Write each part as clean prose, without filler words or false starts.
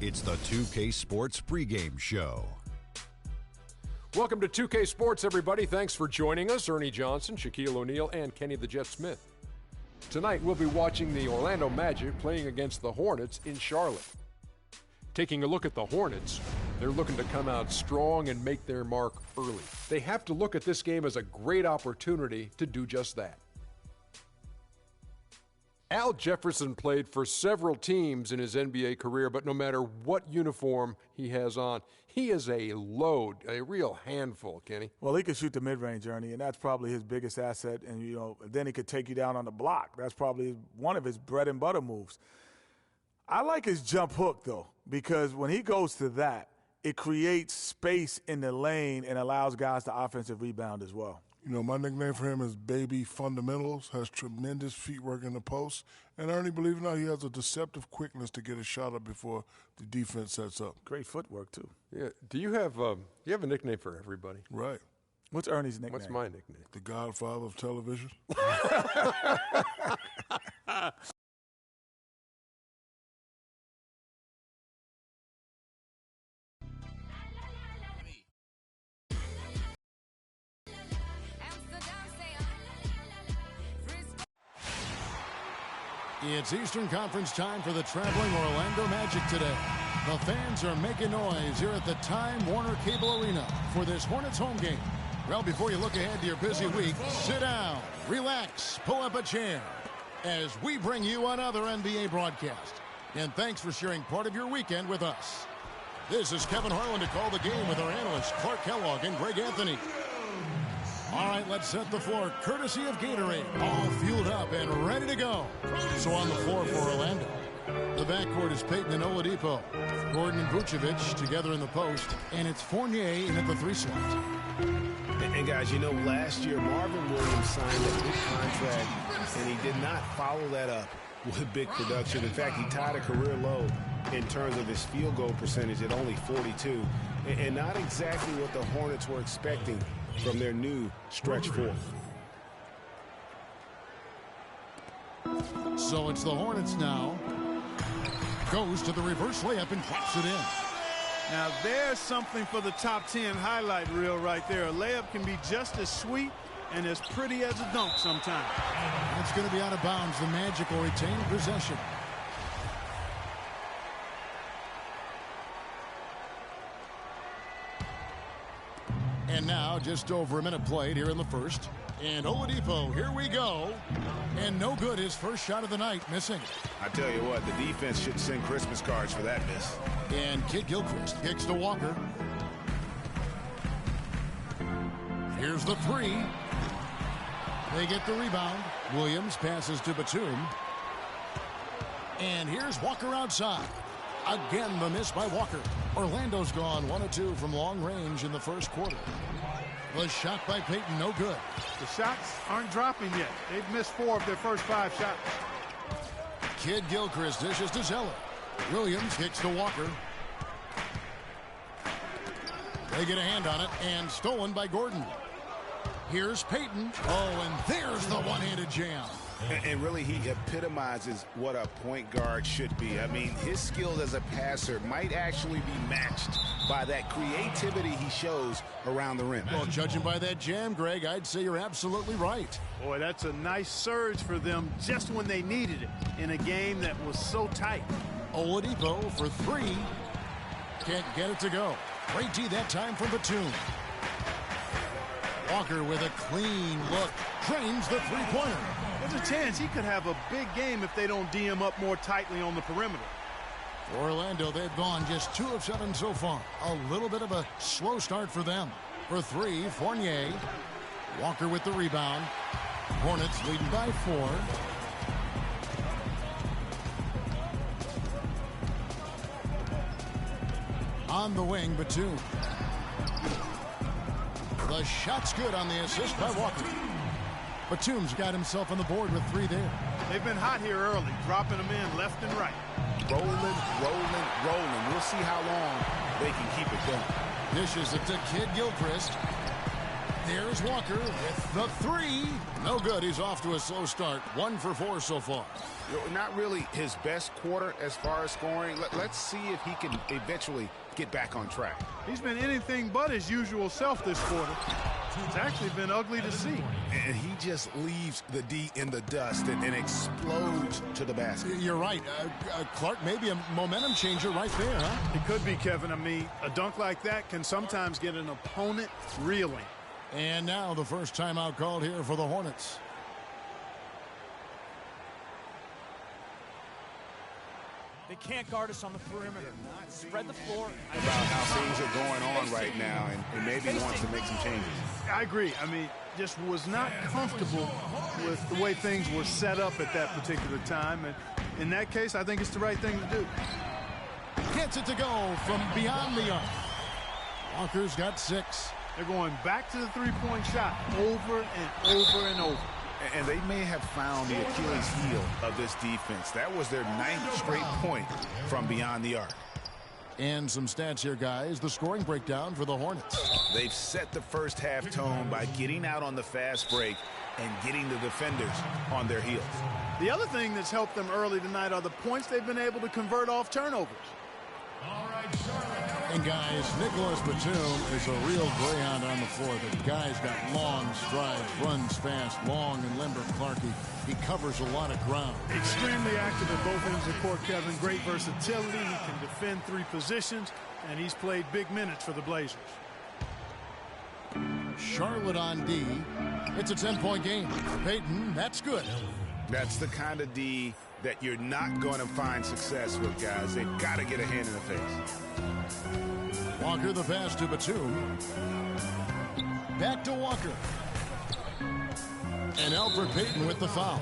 It's the 2K Sports pregame show. Welcome to 2K Sports, everybody. Thanks for joining us. Ernie Johnson, Shaquille O'Neal, and Kenny the Jet Smith. Tonight, we'll be watching the Orlando Magic playing against the Hornets in Charlotte. Taking a look at the Hornets, they're looking to come out strong and make their mark early. They have to look at this game as a great opportunity to do just that. Al Jefferson played for several teams in his NBA career, but no matter what uniform he has on, he is a load, a real handful, Kenny. Well, he can shoot the mid-range, Ernie, and that's probably his biggest asset. And, then he could take you down on the block. That's probably one of his bread and butter moves. I like his jump hook, though, because when he goes to that, it creates space in the lane and allows guys to offensive rebound as well. My nickname for him is Baby Fundamentals, has tremendous feet work in the post. And Ernie, believe it or not, he has a deceptive quickness to get a shot up before the defense sets up. Great footwork, too. Yeah. Do you have a nickname for everybody? Right. What's Ernie's nickname? What's my nickname? The Godfather of television. It's Eastern Conference time for the traveling Orlando Magic today. The fans are making noise here at the Time Warner Cable Arena for this Hornets home game. Well, before you look ahead to your busy week, sit down, relax, pull up a chair as we bring you another NBA broadcast. And thanks for sharing part of your weekend with us. This is Kevin Harlan to call the game with our analysts Clark Kellogg and Greg Anthony. All right, let's set the floor, courtesy of Gatorade. All fueled up and ready to go. So on the floor for Orlando, the backcourt is Payton and Oladipo. Gordon and Vucevic together in the post, and it's Fournier in at the 3 slot. And guys, last year Marvin Williams signed a big contract, and he did not follow that up with big production. In fact, he tied a career low in terms of his field goal percentage at only 42, and not exactly what the Hornets were expecting from their new stretch 4. So it's the Hornets now. Goes to the reverse layup and claps it in. Now there's something for the top 10 highlight reel right there. A layup can be just as sweet and as pretty as a dunk sometimes. It's going to be out of bounds. The Magic will retain possession. And now just over a minute played here in the first. And Oladipo, here we go. And no good, his first shot of the night, missing. I tell you what, the defense should send Christmas cards for that miss. And Kid Gilchrist kicks to Walker. Here's the 3. They get the rebound. Williams passes to Batum. And here's Walker outside. Again, the miss by Walker. Orlando's gone 1 of 2 from long range in the first quarter. The shot by Payton, no good. The shots aren't dropping yet. They've missed 4 of their first 5 shots. Kid Gilchrist dishes to Zeller. Williams kicks to Walker. They get a hand on it, and stolen by Gordon. Here's Payton. Oh, and there's the one-handed jam. And really, he epitomizes what a point guard should be. I mean, his skills as a passer might actually be matched by that creativity he shows around the rim. Well, judging by that jam, Greg, I'd say you're absolutely right. Boy, that's a nice surge for them just when they needed it in a game that was so tight. Oladipo for 3. Can't get it to go. Great D that time from Batum. Walker with a clean look. Drains the three-pointer. There's a chance he could have a big game if they don't D him up more tightly on the perimeter. For Orlando, they've gone just 2 of 7 so far. A little bit of a slow start for them. For 3, Fournier. Walker with the rebound. Hornets leading by 4. On the wing, Batum. The shot's good on the assist by Walker. Batum's got himself on the board with 3 there. They've been hot here early, dropping them in left and right. Rolling, rolling, rolling. We'll see how long they can keep it going. Dishes it to Kid Gilchrist. Here's Walker with the three. No good. He's off to a slow start. 1 for 4 so far. Not really his best quarter as far as scoring. Let's see if he can eventually get back on track. He's been anything but his usual self this quarter. It's actually been ugly to see. And he just leaves the D in the dust and explodes to the basket. You're right. Clark, maybe a momentum changer right there, huh? It could be, Kevin. I mean, a dunk like that can sometimes get an opponent reeling. And now the first timeout called here for the Hornets. They can't guard us on the perimeter. Spread the floor. About how things are going on right now and maybe wants to make some changes. I agree. I mean, just was not comfortable with the way things were set up at that particular time. And in that case, I think it's the right thing to do. Gets it to go from beyond the arc. Walker's got 6. They're going back to the three-point shot over and over and over. And they may have found the Achilles heel of this defense. That was their 9th straight point from beyond the arc. And some stats here, guys. The scoring breakdown for the Hornets. They've set the first half tone by getting out on the fast break and getting the defenders on their heels. The other thing that's helped them early tonight are the points they've been able to convert off turnovers. And guys, Nicholas Batum is a real greyhound on the floor. The guy's got long strides, runs fast, long and limber. Clarkie, he covers a lot of ground. Extremely active at both ends of the court, Kevin. Great versatility. He can defend 3 positions, and he's played big minutes for the Blazers. Charlotte on D. It's a 10-point game. Payton, that's good. That's the kind of D that you're not going to find success with, guys. They've got to get a hand in the face. Walker the pass to Batum. Back to Walker. And Alfred Payton with the foul.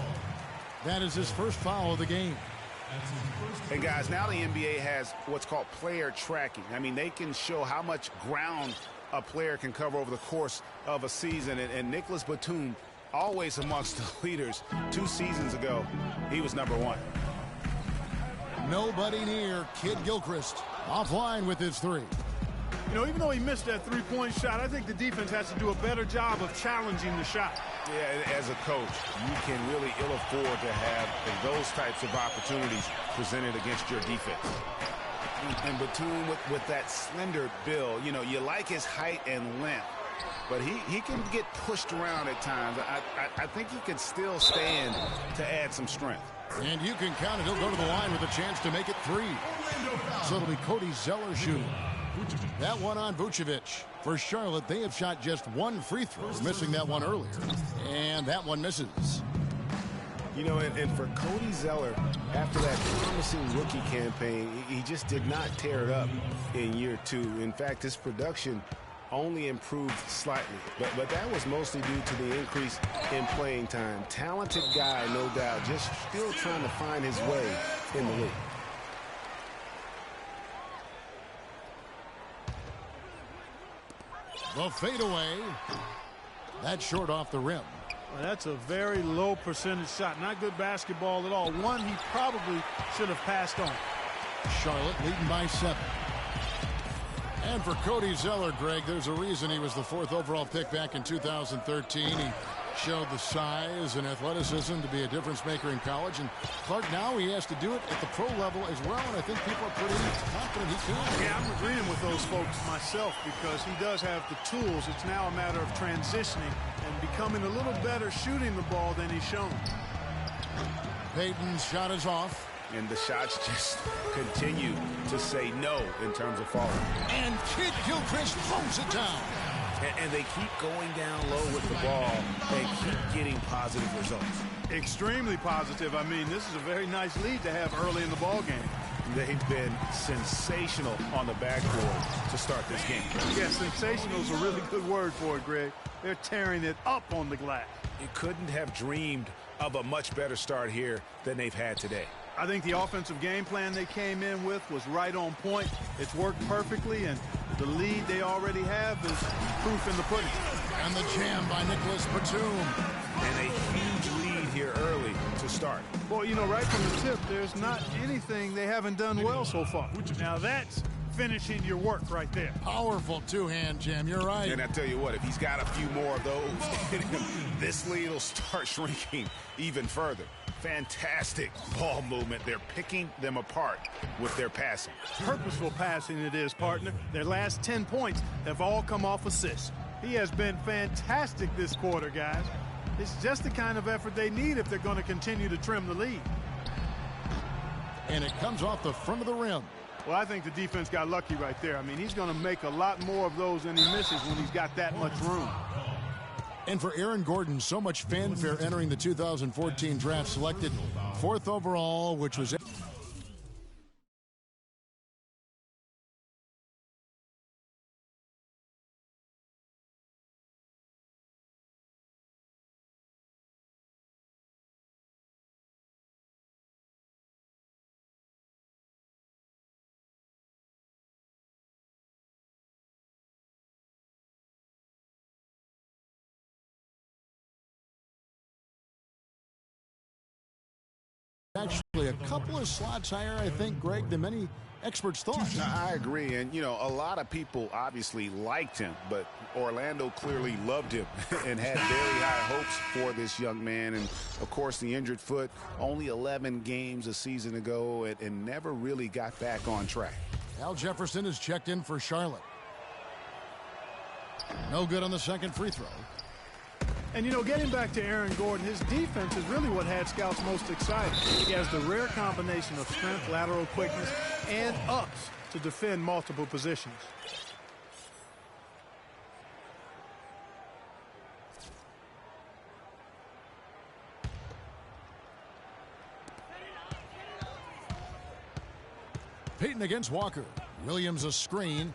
That is his first foul of the game. And guys, now the NBA has what's called player tracking. I mean, they can show how much ground a player can cover over the course of a season. And Nicholas Batum, always amongst the leaders. 2 seasons ago, he was number 1. Nobody near Kid Gilchrist. Offline with his 3. You know, even though he missed that three-point shot, I think the defense has to do a better job of challenging the shot. Yeah, as a coach, you can really ill afford to have those types of opportunities presented against your defense. And Batum with that slender build, you know, you like his height and length, but he can get pushed around at times. I think he can still stand to add some strength. And you can count it. He'll go to the line with a chance to make it 3. So it'll be Cody Zeller shooting. That one on Vucevic. For Charlotte, they have shot just 1 free throw, missing that one earlier. And that one misses. You know, and for Cody Zeller, after that promising rookie campaign, he just did not tear it up in year 2. In fact, his production only improved slightly. But that was mostly due to the increase in playing time. Talented guy, no doubt, just still trying to find his way in the league. The fadeaway. That's short off the rim. Well, that's a very low percentage shot. Not good basketball at all. One he probably should have passed on. Charlotte leading by 7. And for Cody Zeller, Greg, there's a reason he was the 4th overall pick back in 2013. He showed the size and athleticism to be a difference maker in college. And Clark, now he has to do it at the pro level as well. And I think people are pretty confident he can. Yeah, I'm agreeing with those folks myself because he does have the tools. It's now a matter of transitioning and becoming a little better shooting the ball than he's shown. Payton's shot is off. And the shots just continue to say no in terms of falling. And Kid Gilchrist throws it down. And they keep going down low with the ball and keep getting positive results. Extremely positive. I mean, this is a very nice lead to have early in the ball game. They've been sensational on the backboard to start this game. Yeah, sensational is a really good word for it, Greg. They're tearing it up on the glass. You couldn't have dreamed of a much better start here than they've had today. I think the offensive game plan they came in with was right on point. It's worked perfectly, and the lead they already have is proof in the pudding. And the jam by Nicholas Batum. And a huge lead here early to start. Well, you know, right from the tip, there's not anything they haven't done well so far. Now that's finishing your work right there. Powerful two-hand jam. You're right. And I tell you what, if he's got a few more of those, this lead will start shrinking even further. Fantastic ball movement. They're picking them apart with their passing. Purposeful passing it is, partner. Their last 10 points have all come off assists. He has been fantastic this quarter, guys. It's just the kind of effort they need if they're going to continue to trim the lead. And it comes off the front of the rim. Well, I think the defense got lucky right there. I mean, he's going to make a lot more of those than he misses when he's got that much room. And for Aaron Gordon, so much fanfare entering the 2014 draft, selected 4th overall, which was... Actually, a couple of slots higher, I think, Greg, than many experts thought. I agree. And, you know, a lot of people obviously liked him, but Orlando clearly loved him and had very high hopes for this young man. And, of course, the injured foot, only 11 games a season ago and never really got back on track. Al Jefferson is checked in for Charlotte. No good on the second free throw. And, you know, getting back to Aaron Gordon, his defense is really what had scouts most excited. He has the rare combination of strength, lateral quickness, and ups to defend multiple positions. Payton against Walker. Williams a screen.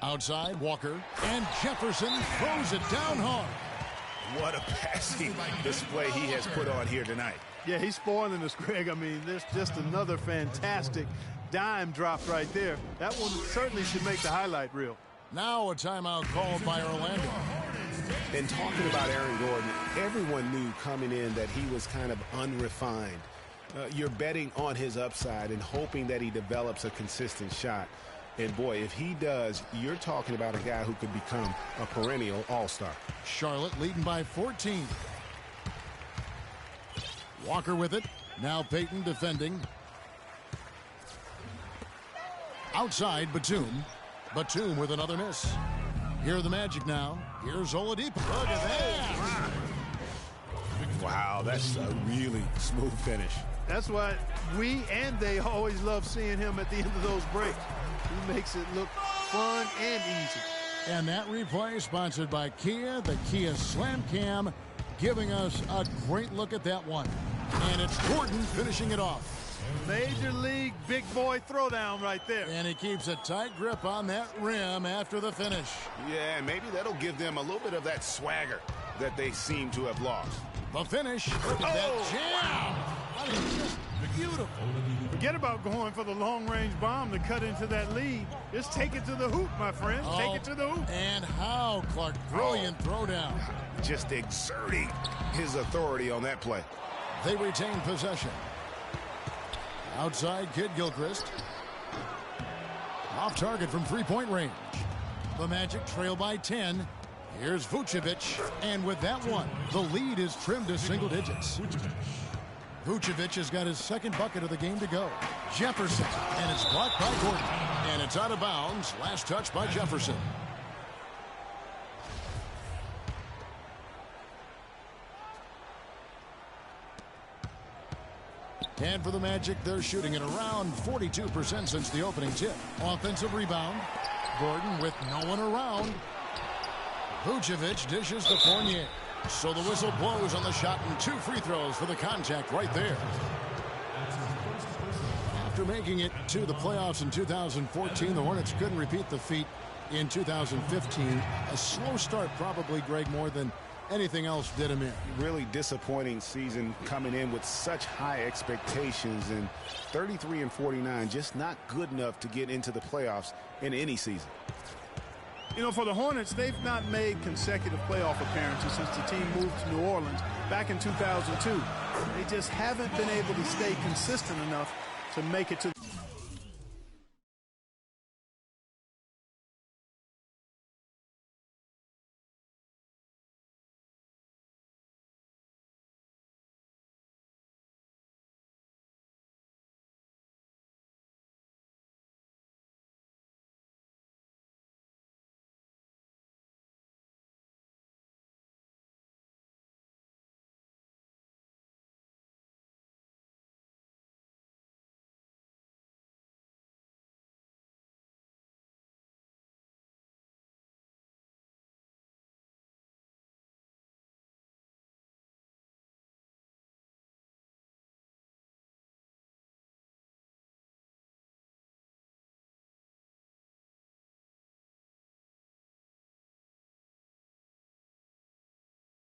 Outside, Walker, and Jefferson throws it down hard. What a passing display he has put on here tonight. Yeah, he's spoiling us, Greg. I mean, there's just another fantastic dime drop right there. That one certainly should make the highlight reel. Now a timeout called by Orlando. And talking about Aaron Gordon, everyone knew coming in that he was kind of unrefined. You're betting on his upside and hoping that he develops a consistent shot. And, boy, if he does, you're talking about a guy who could become a perennial all-star. Charlotte leading by 14. Walker with it. Now Payton defending. Outside, Batum. Batum with another miss. Here are the Magic now. Here's Oladipo. Look at that. Wow, that's a really smooth finish. That's why we and they always love seeing him at the end of those breaks. He makes it look fun and easy. And that replay sponsored by Kia, the Kia Slam Cam, giving us a great look at that one. And it's Gordon finishing it off. Major league big boy throwdown right there. And he keeps a tight grip on that rim after the finish. Yeah, and maybe that'll give them a little bit of that swagger that they seem to have lost. The finish. Look at that jam. I mean, just beautiful. Forget about going for the long-range bomb to cut into that lead. Just take it to the hoop, my friend. Take it to the hoop. And how, Clark. Brilliant throwdown. Just exerting his authority on that play. They retain possession. Outside, Kid Gilchrist. Off target from three-point range. The Magic trail by 10. Here's Vucevic. And with that one, the lead is trimmed to single digits. Vucevic has got his second bucket of the game to go. Jefferson, and it's blocked by Gordon. And it's out of bounds. Last touch by Jefferson. And for the Magic, they're shooting at around 42% since the opening tip. Offensive rebound. Gordon with no one around. Vucevic dishes to Fournier. So the whistle blows on the shot and 2 free throws for the contact right there. After making it to the playoffs in 2014, the Hornets couldn't repeat the feat in 2015. A slow start probably, Greg, more than anything else did him in. Really disappointing season coming in with such high expectations, and 33-49 just not good enough to get into the playoffs in any season. You know, for the Hornets, they've not made consecutive playoff appearances since the team moved to New Orleans back in 2002. They just haven't been able to stay consistent enough to make it to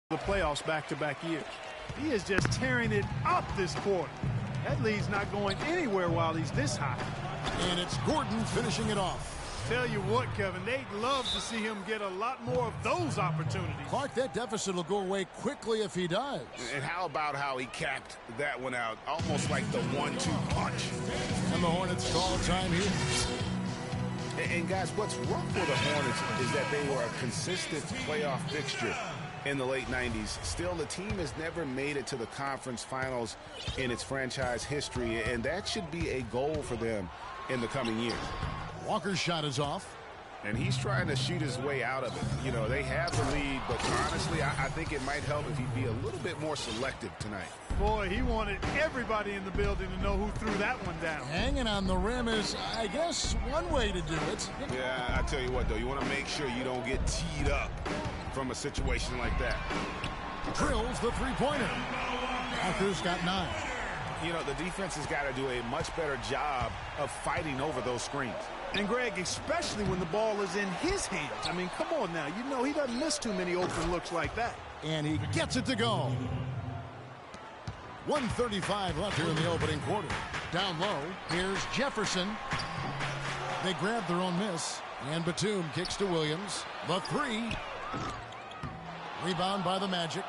the playoffs back-to-back years. He is just tearing it up this quarter. That lead's not going anywhere while he's this high. And it's Gordon finishing it off. Tell you what, Kevin, they'd love to see him get a lot more of those opportunities. Clark, that deficit will go away quickly if he does. And how about how he capped that one out? Almost like the 1-2 punch. And the Hornets call time here. And guys, what's rough for the Hornets is that they were a consistent playoff fixture in the late 90s. Still, the team has never made it to the conference finals in its franchise history, and that should be a goal for them in the coming years. Walker's shot is off. And he's trying to shoot his way out of it. You know, they have the lead, but honestly, I think it might help if he'd be a little bit more selective tonight. Boy, he wanted everybody in the building to know who threw that one down. Hanging on the rim is, I guess, one way to do it. Yeah, I tell you what, though, you want to make sure you don't get teed up from a situation like that. Drills the three-pointer. Walker's got 9. You know, the defense has got to do a much better job of fighting over those screens. And, Greg, especially when the ball is in his hands. I mean, come on now. You know he doesn't miss too many open looks like that. And he gets it to go. 1:35 left here in the opening quarter. Down low, here's Jefferson. They grab their own miss. And Batum kicks to Williams. The 3. Rebound by the Magic.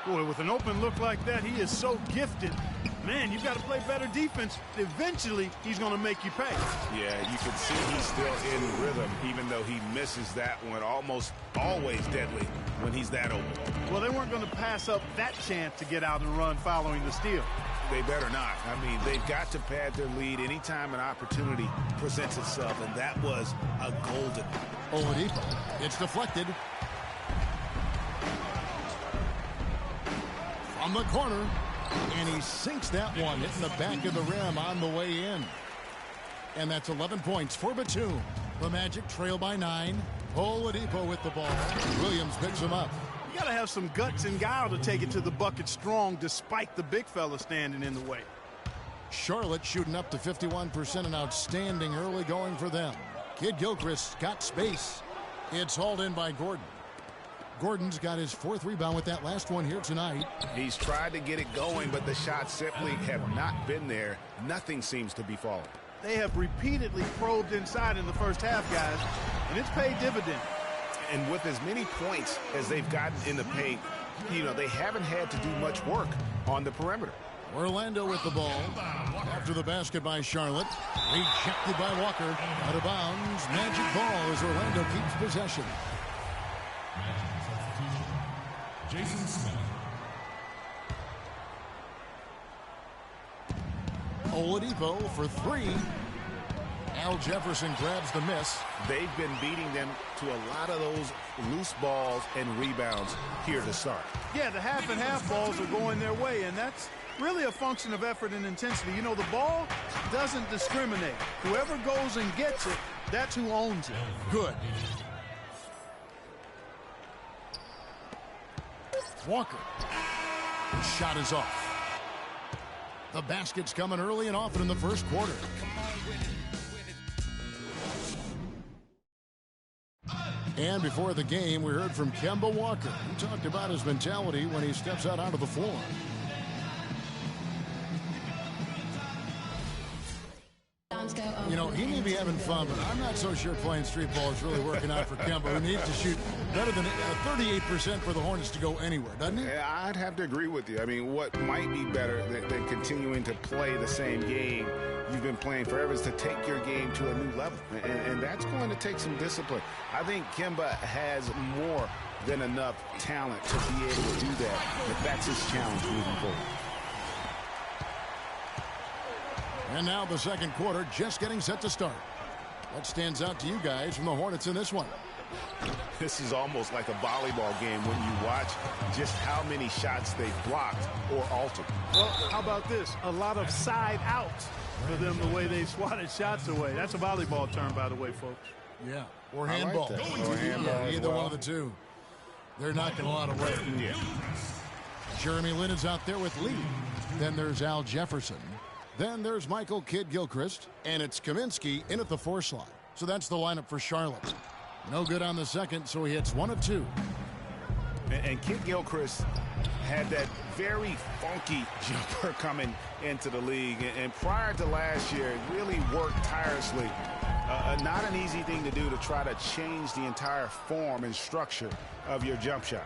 Boy, with an open look like that, he is so gifted. Man, you've got to play better defense. Eventually, he's going to make you pay. Yeah, you can see he's still in rhythm, even though he misses that one. Almost always deadly when he's that open. Well, they weren't going to pass up that chance to get out and run following the steal. They better not. I mean, they've got to pad their lead anytime an opportunity presents itself, and that was a golden. Oladipo. It's deflected. From the corner. And he sinks that one, hitting the back of the rim on the way in. And that's 11 points for Batum. The Magic trail by 9. Oladipo with the ball. Williams picks him up. You got to have some guts and guile to take it to the bucket strong despite the big fella standing in the way. Charlotte shooting up to 51%, an outstanding early going for them. Kid Gilchrist got space. It's hauled in by Gordon. Gordon's got his 4th rebound with that last one here tonight. He's tried to get it going, but the shots simply have not been there. Nothing seems to be falling. They have repeatedly probed inside in the first half, guys, and it's paid dividends. And with as many points as they've gotten in the paint, you know, they haven't had to do much work on the perimeter. Orlando with the ball. After the basket by Charlotte. Rejected by Walker. Out of bounds. Magic ball as Orlando keeps possession. Jason Smith. Oladipo for 3. Al Jefferson grabs the miss. They've been beating them to a lot of those loose balls and rebounds here to start. Yeah, the half and half balls are going their way, and that's really a function of effort and intensity. You know, the ball doesn't discriminate. Whoever goes and gets it, that's who owns it. Good. Walker. Shot is off. The basket's coming early and often in the first quarter. And before the game, we heard from Kemba Walker. He talked about his mentality when he steps out onto the floor. You know, he may be having fun, but I'm not so sure playing street ball is really working out for Kemba, who needs to shoot better than 38% for the Hornets to go anywhere, doesn't he? Yeah, I'd have to agree with you. I mean, what might be better than continuing to play the same game you've been playing forever is to take your game to a new level, and that's going to take some discipline. I think Kemba has more than enough talent to be able to do that, but that's his challenge moving forward. And now the second quarter just getting set to start. What stands out to you guys from the Hornets in this one? This is almost like a volleyball game when you watch just how many shots they blocked or altered. Well, how about this? A lot of side outs for them, the way they swatted shots away. That's a volleyball term, by the way, folks. Yeah, or handball. Like or handball either one of the two. They're knocking a lot away. Yeah. Jeremy Lin is out there with Lee. Then there's Al Jefferson. Then there's Michael Kidd-Gilchrist. And it's Kaminsky in at the 4 slot. So that's the lineup for Charlotte. No good on the second, so he hits 1 of 2. And Kidd-Gilchrist had that very funky jumper coming into the league. And prior to last year, really worked tirelessly. Not an easy thing to do to try to change the entire form and structure of your jump shot.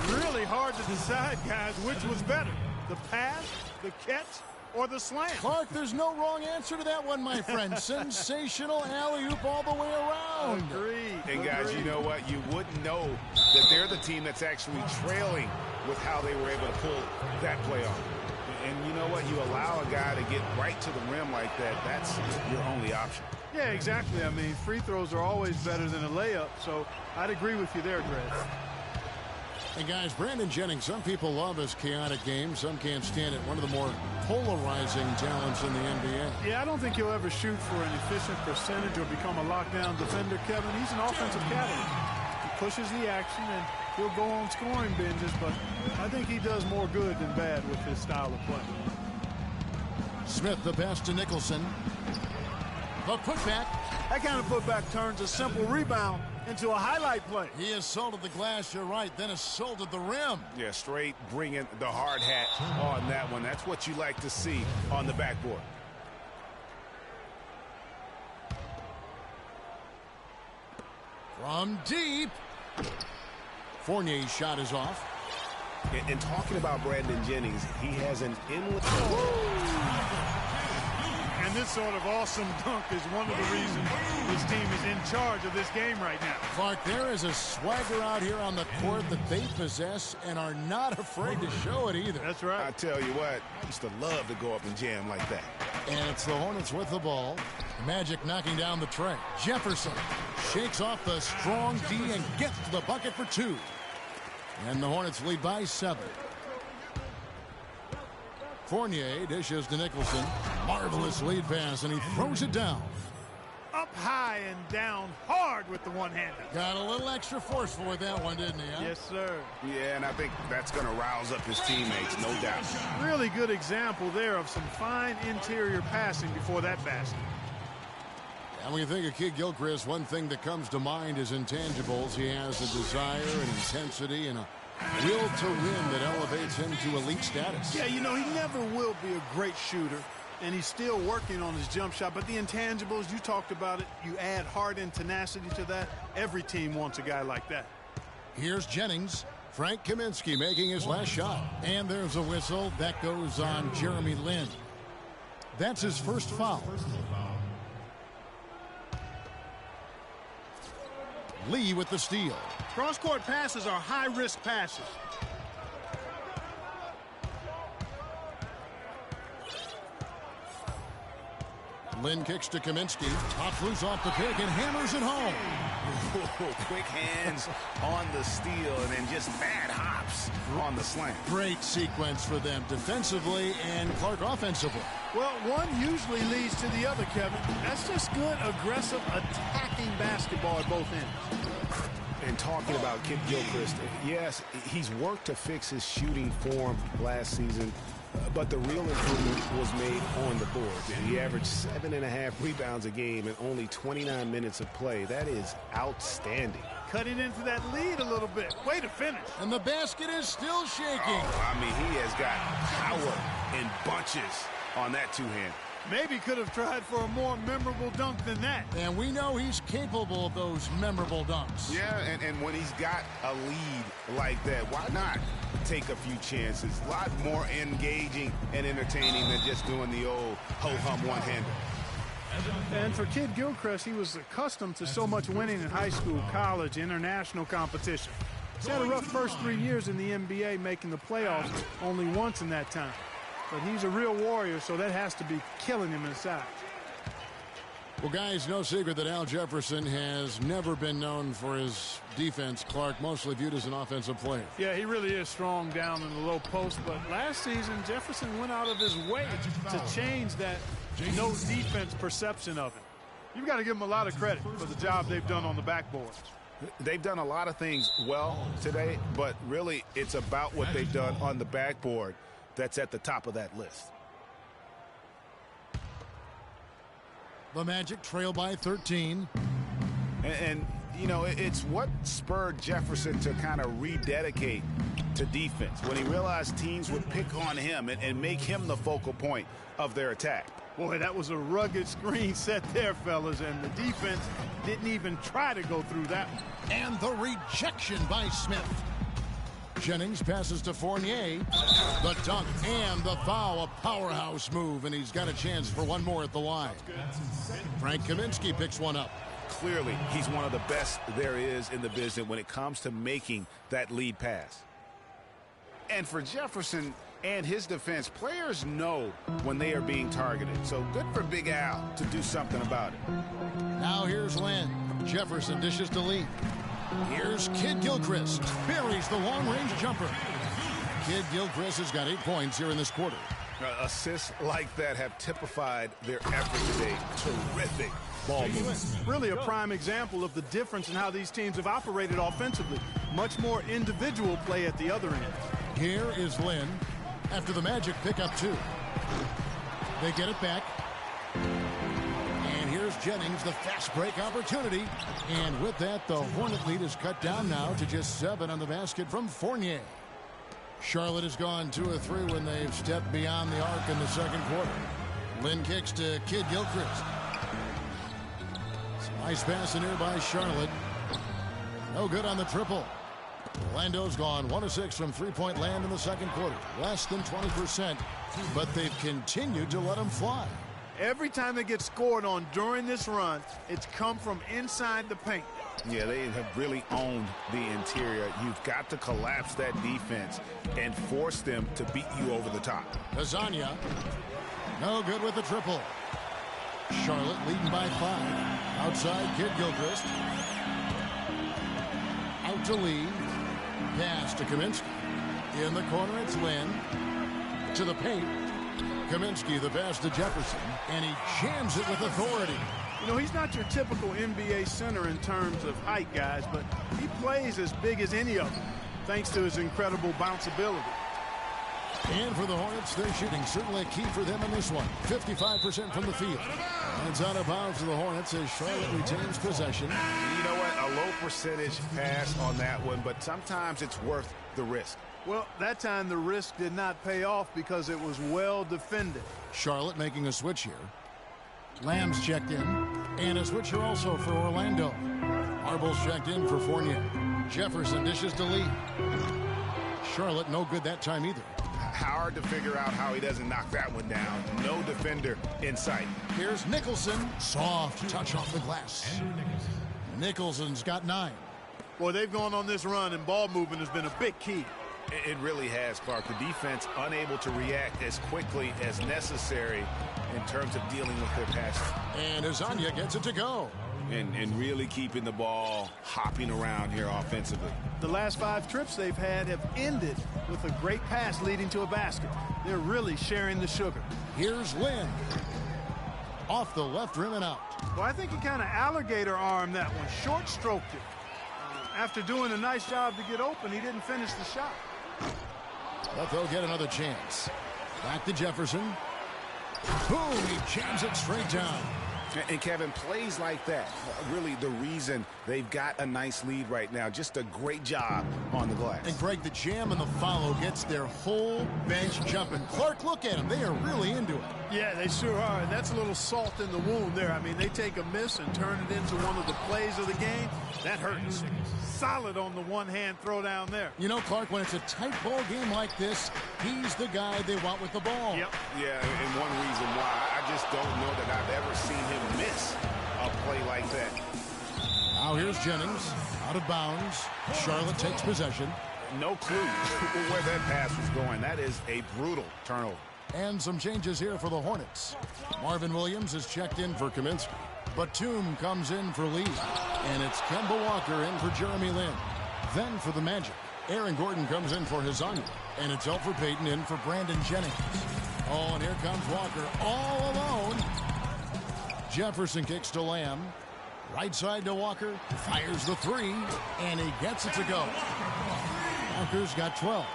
Really hard to decide, guys, which was better. The pass, the catch, or the slam? Clark, there's no wrong answer to that one, my friend. Sensational alley-oop all the way around. Agreed. And guys, you know what? You wouldn't know that they're the team that's actually trailing with how they were able to pull that play off. And you know what? You allow a guy to get right to the rim like that, that's your only option. Yeah, exactly. I mean, free throws are always better than a layup, so I'd agree with you there, Greg. And guys, Brandon Jennings, some people love his chaotic game. Some can't stand it. One of the more polarizing talents in the NBA. Yeah, I don't think he'll ever shoot for an efficient percentage or become a lockdown defender, Kevin. He's an offensive catalyst. He pushes the action, and he'll go on scoring binges, but I think he does more good than bad with his style of play. Smith, the pass to Nicholson. The putback. That kind of putback turns a simple rebound into a highlight play. He assaulted the glass, you're right, then assaulted the rim. Yeah, straight bringing the hard hat on that one. That's what you like to see on the backboard. From deep. Fournier's shot is off. And talking about Brandon Jennings, he has an endless... And this sort of awesome dunk is one of the reasons this team is in charge of this game right now. Clark, there is a swagger out here on the court that they possess and are not afraid to show it either. That's right. I tell you what, I used to love to go up and jam like that. And it's the Hornets with the ball. Magic knocking down the tray. Jefferson shakes off the strong D and gets to the bucket for 2. And the Hornets lead by 7. Fournier dishes to Nicholson. Marvelous lead pass, and he throws it down. Up high and down hard with the one-hander. Got a little extra forceful with that one, didn't he? Huh? Yes, sir. Yeah, and I think that's going to rouse up his teammates, no doubt. Really good example there of some fine interior passing before that basket. And when you think of Kidd-Gilchrist, one thing that comes to mind is intangibles. He has a desire and intensity and a will to win that elevates him to elite status. Yeah, you know, he never will be a great shooter, and he's still working on his jump shot. But the intangibles, you talked about it, you add heart and tenacity to that. Every team wants a guy like that. Here's Jennings. Frank Kaminsky making his last shot. And there's a whistle. That goes on Jeremy Lin. That's his first foul. Lee with the steal. Cross-court passes are high-risk passes. Lin kicks to Kaminsky. Pops loose off the pick and hammers it home. Quick hands on the steal and then just bad hops on the slam. Great sequence for them defensively and Clark offensively. Well, one usually leads to the other, Kevin. That's just good, aggressive, attacking basketball at both ends. And talking about Kidd-Gilchrist, yes, he's worked to fix his shooting form last season, but the real improvement was made on the boards. He averaged 7.5 rebounds a game in only 29 minutes of play. That is outstanding. Cutting into that lead a little bit. Way to finish. And the basket is still shaking. Oh, I mean, he has got power in bunches on that two-hand. Maybe could have tried for a more memorable dunk than that. And we know he's capable of those memorable dunks. Yeah, and when he's got a lead like that, why not take a few chances? A lot more engaging and entertaining than just doing the old ho-hum one-hander. And for Kid Gilchrist, he was accustomed to so much winning in high school, college, international competition. He's had a rough first 3 years in the NBA, making the playoffs only once in that time. But he's a real warrior, so that has to be killing him inside. Well, guys, no secret that Al Jefferson has never been known for his defense. Clark, mostly viewed as an offensive player. Yeah, he really is strong down in the low post. But last season, Jefferson went out of his way to change that no defense perception of him. You've got to give him a lot of credit for the job they've done on the backboard. They've done a lot of things well today, but really it's about what they've done on the backboard that's at the top of that list. The Magic trail by 13. And you know, it's what spurred Jefferson to kind of rededicate to defense when he realized teams would pick on him and make him the focal point of their attack. Boy, that was a rugged screen set there, fellas, and the defense didn't even try to go through that one. And the rejection by Smith. Jennings passes to Fournier. The dunk and the foul, a powerhouse move, and he's got a chance for one more at the line. Frank Kaminsky picks one up. Clearly, he's one of the best there is in the business when it comes to making that lead pass. And for Jefferson and his defense, players know when they are being targeted. So good for Big Al to do something about it. Now here's Lynn. Jefferson dishes to Lee. Here's Kid Gilchrist. Buries the long-range jumper. Kid Gilchrist has got 8 points here in this quarter. Assists like that have typified their effort today. Terrific ball movement. Really a prime example of the difference in how these teams have operated offensively. Much more individual play at the other end. Here is Lynn after the Magic pick up 2. They get it back. And here's Jennings, the fast break opportunity. And with that, the Hornet lead is cut down now to just 7 on the basket from Fournier. Charlotte has gone 2 of 3 when they've stepped beyond the arc in the second quarter. Lynn kicks to Kid Gilchrist. Nice pass in here by Charlotte. No good on the triple. Orlando's gone 1 of 6 from three-point land in the second quarter. Less than 20%, but they've continued to let them fly. Every time they get scored on during this run, it's come from inside the paint. Yeah, they have really owned the interior. You've got to collapse that defense and force them to beat you over the top. Lasagna, no good with the triple. Charlotte leading by 5. Outside, Kid Gilchrist. Out to Lee. Pass to Kaminsky. In the corner, it's Lynn. To the paint. Kaminsky, the pass to Jefferson. And he jams it with authority. You know, he's not your typical NBA center in terms of height, guys, but he plays as big as any of them, thanks to his incredible bounceability. And for the Hornets, they're shooting. Certainly a key for them in this one. 55% from the field. And it's out of bounds for the Hornets as Charlotte retains possession. You know what? A low percentage pass on that one, but sometimes it's worth the risk. Well, that time the risk did not pay off because it was well defended. Charlotte making a switch here. Lamb's checked in. And a switch here also for Orlando. Marble's checked in for Fournier. Jefferson dishes to Lee. Charlotte no good that time either. Hard to figure out how he doesn't knock that one down. No defender in sight. Here's Nicholson. Soft touch off the glass. Nicholson's got 9. Boy, they've gone on this run, and ball movement has been a big key. It really has, Clark. The defense unable to react as quickly as necessary in terms of dealing with their passes. And Lasagna gets it to go. And really keeping the ball hopping around here offensively. The last 5 trips they've had have ended with a great pass leading to a basket. They're really sharing the sugar. Here's Lynn. Off the left rim and out. Well, I think he kind of alligator armed that one, short stroked it. After doing a nice job to get open, he didn't finish the shot. But they'll get another chance. Back to Jefferson. Boom, he jams it straight down. And Kevin, plays like that, really the reason they've got a nice lead right now. Just a great job on the glass. And Greg, the jam and the follow gets their whole bench jumping. Clark, look at them. They are really into it. Yeah, they sure are. And that's a little salt in the wound there. I mean, they take a miss and turn it into one of the plays of the game. That hurts. Solid on the one-hand throw down there. You know, Clark, when it's a tight ball game like this, he's the guy they want with the ball. Yep. Yeah, and one reason why, I just don't know that I've ever seen him miss a play like that. Now here's Jennings, out of bounds. Charlotte takes possession. No clue where that pass was going. That is a brutal turnover. And some changes here for the Hornets. Marvin Williams is checked in for Kaminsky. Batum comes in for Lee. And it's Kemba Walker in for Jeremy Lin. Then for the Magic, Aaron Gordon comes in for Hizania. And it's Elfrid Payton in for Brandon Jennings. Oh, and here comes Walker all alone. Jefferson kicks to Lamb. Right side to Walker. Fires the three. And he gets it to go. Walker's got 12.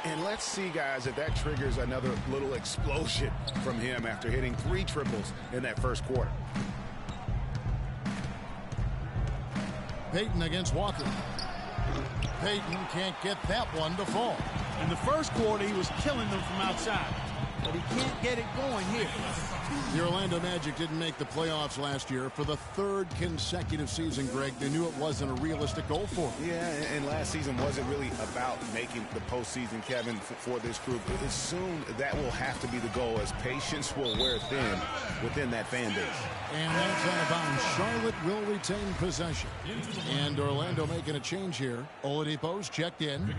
And let's see, guys, if that triggers another little explosion from him after hitting 3 triples in that first quarter. Payton against Walker. Payton can't get that one to fall. In the first quarter, he was killing them from outside. But he can't get it going here. The Orlando Magic didn't make the playoffs last year for the 3rd consecutive season, Greg. They knew it wasn't a realistic goal for them. Yeah, and last season wasn't really about making the postseason, Kevin, for this group. Soon that will have to be the goal, as patience will wear thin within that fan base. And that's out of bounds. Charlotte will retain possession. And Orlando making a change here. Oladipo's checked in.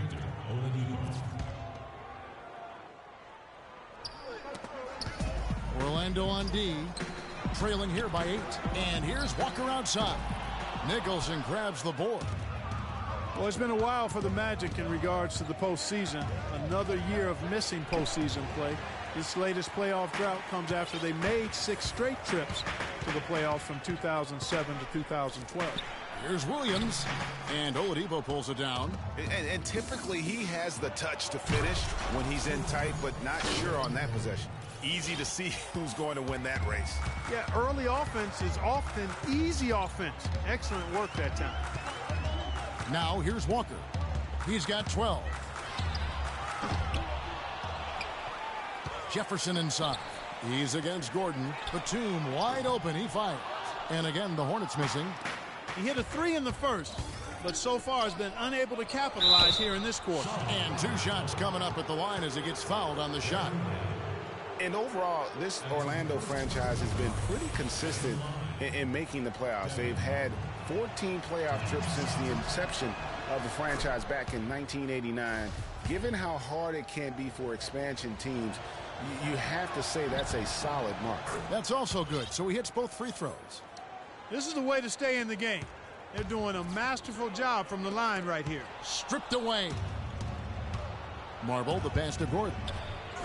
Orlando on D, trailing here by 8. And here's Walker outside. Nicholson grabs the board. Well, it's been a while for the Magic in regards to the postseason. Another year of missing postseason play. This latest playoff drought comes after they made 6 straight trips to the playoffs from 2007 to 2012. Here's Williams, and Oladipo pulls it down. And typically he has the touch to finish when he's in tight, but not sure on that possession. Easy to see who's going to win that race. Yeah, early offense is often easy offense. Excellent work that time. Now here's Walker. He's got 12. Jefferson inside. He's against Gordon. Batum wide open. He fires. And again, the Hornets missing. He hit a 3 in the first, but so far has been unable to capitalize here in this quarter. And 2 shots coming up at the line as he gets fouled on the shot. And overall, this Orlando franchise has been pretty consistent in making the playoffs. They've had 14 playoff trips since the inception of the franchise back in 1989. Given how hard it can be for expansion teams, you have to say that's a solid mark. That's also good. So he hits both free throws. This is the way to stay in the game. They're doing a masterful job from the line right here. Stripped away. Marble, the pass to Gordon.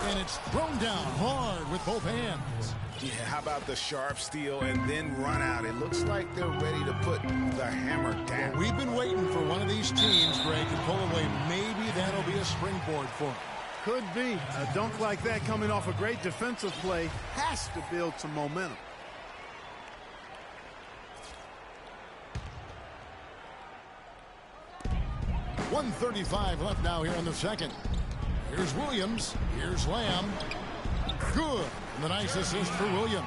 And it's thrown down hard with both hands. Yeah, how about the sharp steal and then run out? It looks like they're ready to put the hammer down. We've been waiting for one of these teams, Greg, to pull away. Maybe that'll be a springboard for them. Could be. A dunk like that coming off a great defensive play has to build some momentum. .135 left now here in the second. Here's Williams. Here's Lamb. Good. And the nice assist for Williams.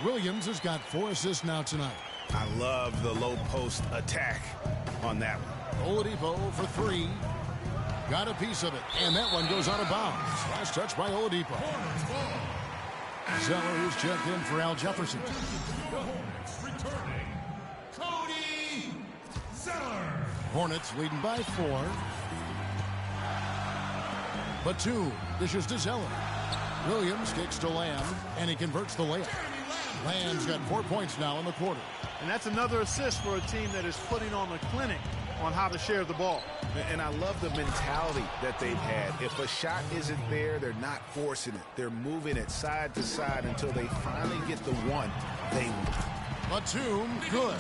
Williams has got 4 assists now tonight. I love the low post attack on that one. Oladipo for 3. Got a piece of it. And that one goes out of bounds. Last touch by Oladipo. Zeller, who's checked in for Al Jefferson. Cody Zeller. Hornets leading by 4. Batum dishes to Zeller. Williams kicks to Lamb, and he converts the layup. Lamb's got 4 points now in the quarter. And that's another assist for a team that is putting on a clinic on how to share the ball. And I love the mentality that they've had. If a shot isn't there, they're not forcing it. They're moving it side to side until they finally get the one they want. Batum, good.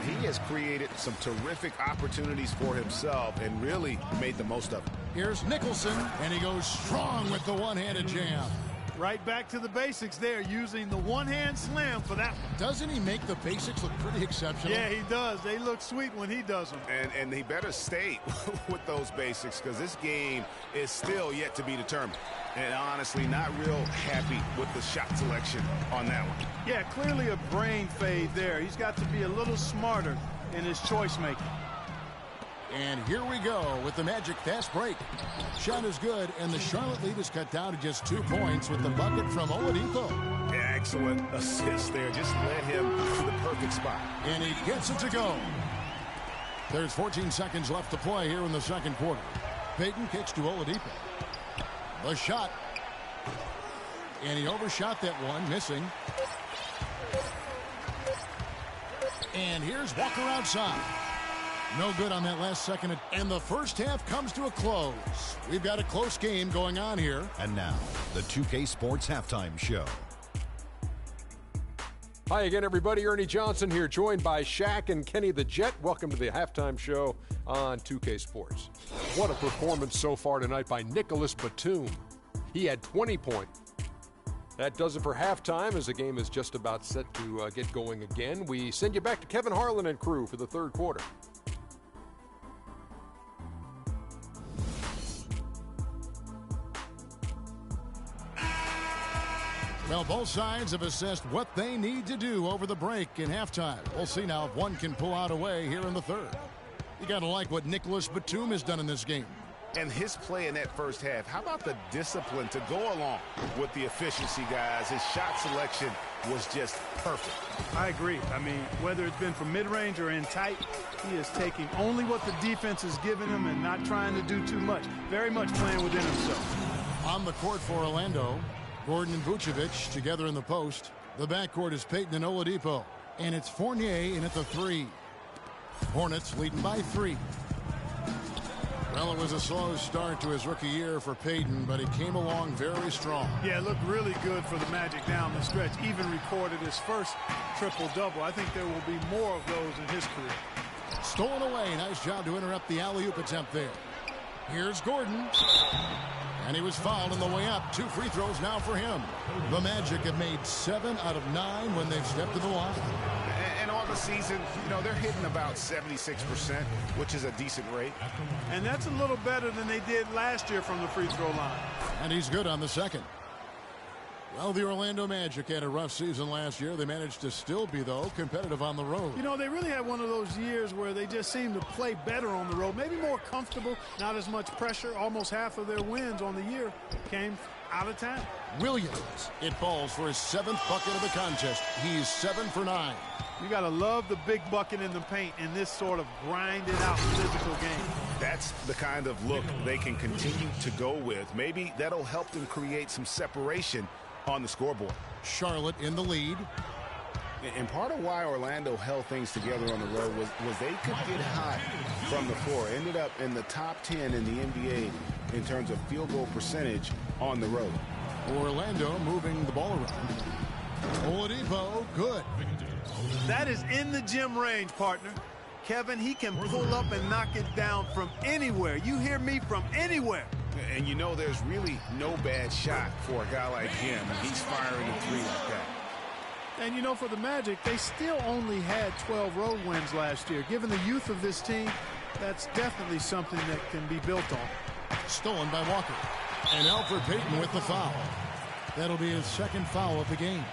He has created some terrific opportunities for himself and really made the most of it. Here's Nicholson, and he goes strong with the one-handed jam. Right back to the basics there, using the one-hand slam for that one. Doesn't he make the basics look pretty exceptional? Yeah, he does. They look sweet when he does them. And he better stay with those basics, because this game is still yet to be determined. And honestly, not real happy with the shot selection on that one. Yeah, clearly a brain fade there. He's got to be a little smarter in his choice making. And here we go with the Magic fast break. Shot is good, and the Charlotte lead is cut down to just 2 points with the bucket from Oladipo. Yeah, excellent assist there. Just led him to the perfect spot. And he gets it to go. There's 14 seconds left to play here in the second quarter. Payton kicks to Oladipo. The shot. And he overshot that one, missing. And here's Walker outside. No good on that last second. And the first half comes to a close. We've got a close game going on here. And now, the 2K Sports Halftime Show. Hi again, everybody. Ernie Johnson here, joined by Shaq and Kenny the Jet. Welcome to the Halftime Show on 2K Sports. What a performance so far tonight by Nicholas Batum. He had 20 points. That does it for halftime, as the game is just about set to get going again. We send you back to Kevin Harlan and crew for the third quarter. Well, both sides have assessed what they need to do over the break in halftime. We'll see now if one can pull out a way here in the third. You got to like what Nicholas Batum has done in this game. And his play in that first half, how about the discipline to go along with the efficiency, guys? His shot selection was just perfect. I agree. I mean, whether it's been from mid-range or in tight, he is taking only what the defense is giving him and not trying to do too much. Very much playing within himself. On the court for Orlando, Gordon and Vucevic together in the post. The backcourt is Payton and Oladipo. And it's Fournier in at the 3. Hornets leading by 3. Well, it was a slow start to his rookie year for Payton, but he came along very strong. Yeah, it looked really good for the Magic down the stretch. Even recorded his first triple-double. I think there will be more of those in his career. Stolen away. Nice job to interrupt the alley-oop attempt there. Here's Gordon. And he was fouled on the way up. 2 free throws now for him. The Magic have made 7 out of 9 when they've stepped to the line. And on the season, you know, they're hitting about 76%, which is a decent rate. And that's a little better than they did last year from the free throw line. And he's good on the second. Well, the Orlando Magic had a rough season last year. They managed to still be, though, competitive on the road. You know, they really had one of those years where they just seemed to play better on the road. Maybe more comfortable, not as much pressure. Almost half of their wins on the year came out of town. Williams, it falls for his 7th bucket of the contest. He's 7 for 9. You got to love the big bucket in the paint in this sort of grinded-out physical game. That's the kind of look they can continue to go with. Maybe that'll help them create some separation on the scoreboard. Charlotte in the lead. And part of why Orlando held things together on the road was they could get hot from the floor. Ended up in the top 10 in the NBA in terms of field goal percentage on the road. Orlando moving the ball around. Oladipo, good. That is in the gym range, partner. Kevin, he can pull up and knock it down from anywhere. You hear me, from anywhere. And you know there's really no bad shot for a guy like him. He's firing a 3 like that. And you know, for the Magic, they still only had 12 road wins last year. Given the youth of this team, that's definitely something that can be built on. Stolen by Walker. And Alfred Payton with the foul. That'll be his 2nd foul of the game.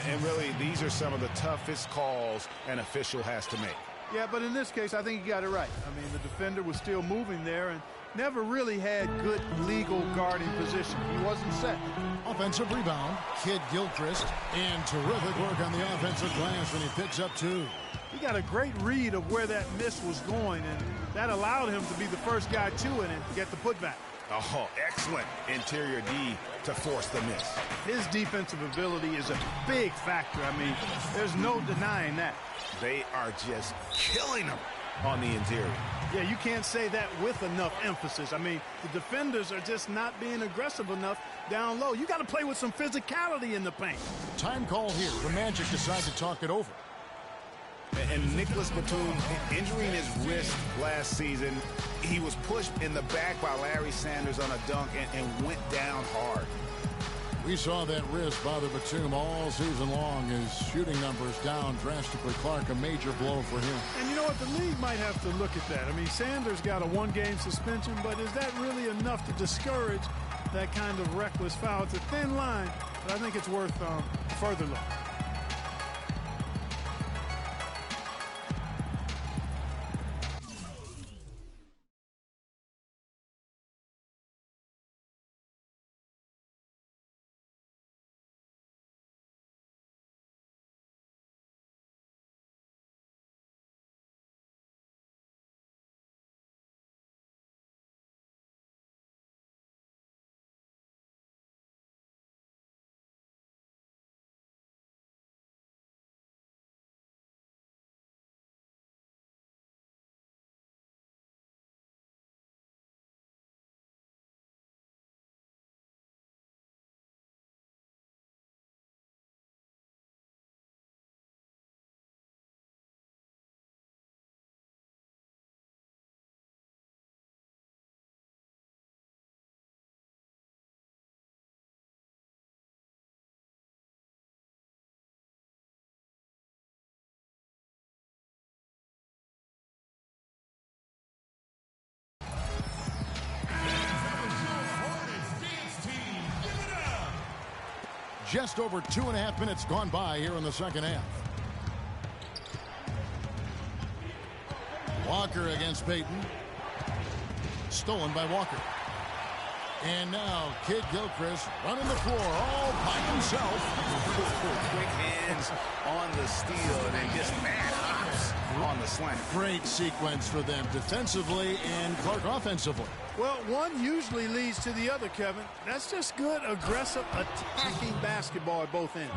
And really, these are some of the toughest calls an official has to make. Yeah, but in this case, I think he got it right. I mean, the defender was still moving there and never really had good legal guarding position. He wasn't set. Offensive rebound, Kid Gilchrist, and terrific work on the offensive glass when he picks up 2. He got a great read of where that miss was going, and that allowed him to be the first guy to it and get the putback. Oh, excellent interior D to force the miss. His defensive ability is a big factor. I mean, there's no denying that. They are just killing him on the interior. Yeah, you can't say that with enough emphasis. I mean, the defenders are just not being aggressive enough down low. You got to play with some physicality in the paint. Time call here. The Magic decide to talk it over. And Nicholas Batum injuring his wrist last season, he was pushed in the back by Larry Sanders on a dunk and went down hard. We saw that wrist bother Batum all season long. His shooting numbers down drastically. Clark, a major blow for him. And you know what? The league might have to look at that. I mean, Sanders got a one-game suspension, but is that really enough to discourage that kind of reckless foul? It's a thin line, but I think it's worth a further look. Just over 2.5 minutes gone by here in the second half. Walker against Payton. Stolen by Walker. And now Kid Gilchrist running the floor all by himself. Quick hands on the steal and then just mad hops on the slant. Great sequence for them defensively and Clark offensively. Well, one usually leads to the other, Kevin. That's just good, aggressive, attacking basketball at both ends.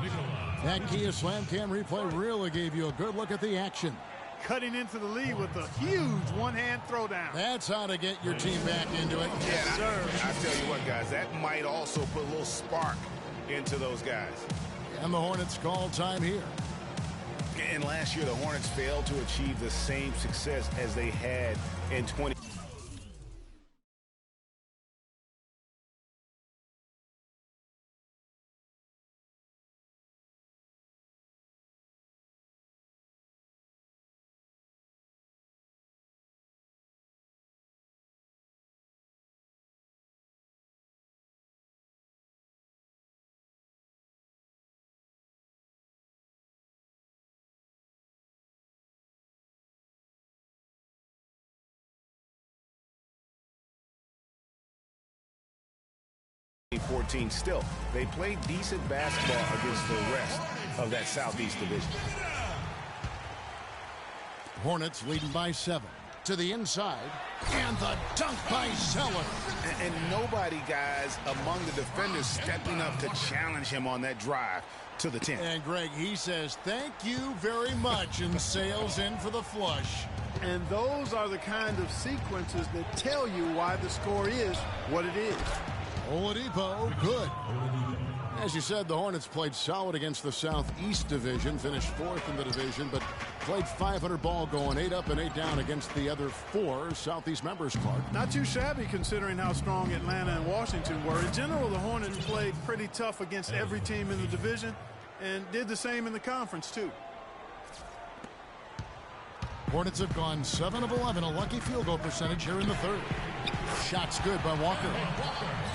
That Kia Slam Cam replay really gave you a good look at the action. Cutting into the lead with a huge one-hand throwdown. That's how to get your team back into it. Yes, sir. I tell you what, guys, that might also put a little spark into those guys. And the Hornets call time here. And last year, the Hornets failed to achieve the same success as they had in 20. Still, they played decent basketball against the rest of that Southeast Division. Hornets leading by 7 to the inside, and the dunk by Zeller. And nobody, guys, among the defenders stepping up to challenge him on that drive to the 10. And Greg, he says thank you very much and sails in for the flush. And those are the kind of sequences that tell you why the score is what it is. Oladipo, good. As you said, the Hornets played solid against the Southeast Division, finished 4th in the division, but played 500 ball going 8 up and 8 down against the other 4 Southeast members, Clark. Not too shabby considering how strong Atlanta and Washington were. In general, the Hornets played pretty tough against every team in the division and did the same in the conference, too. Hornets have gone 7 of 11, a lucky field goal percentage here in the third. Shots good by Walker.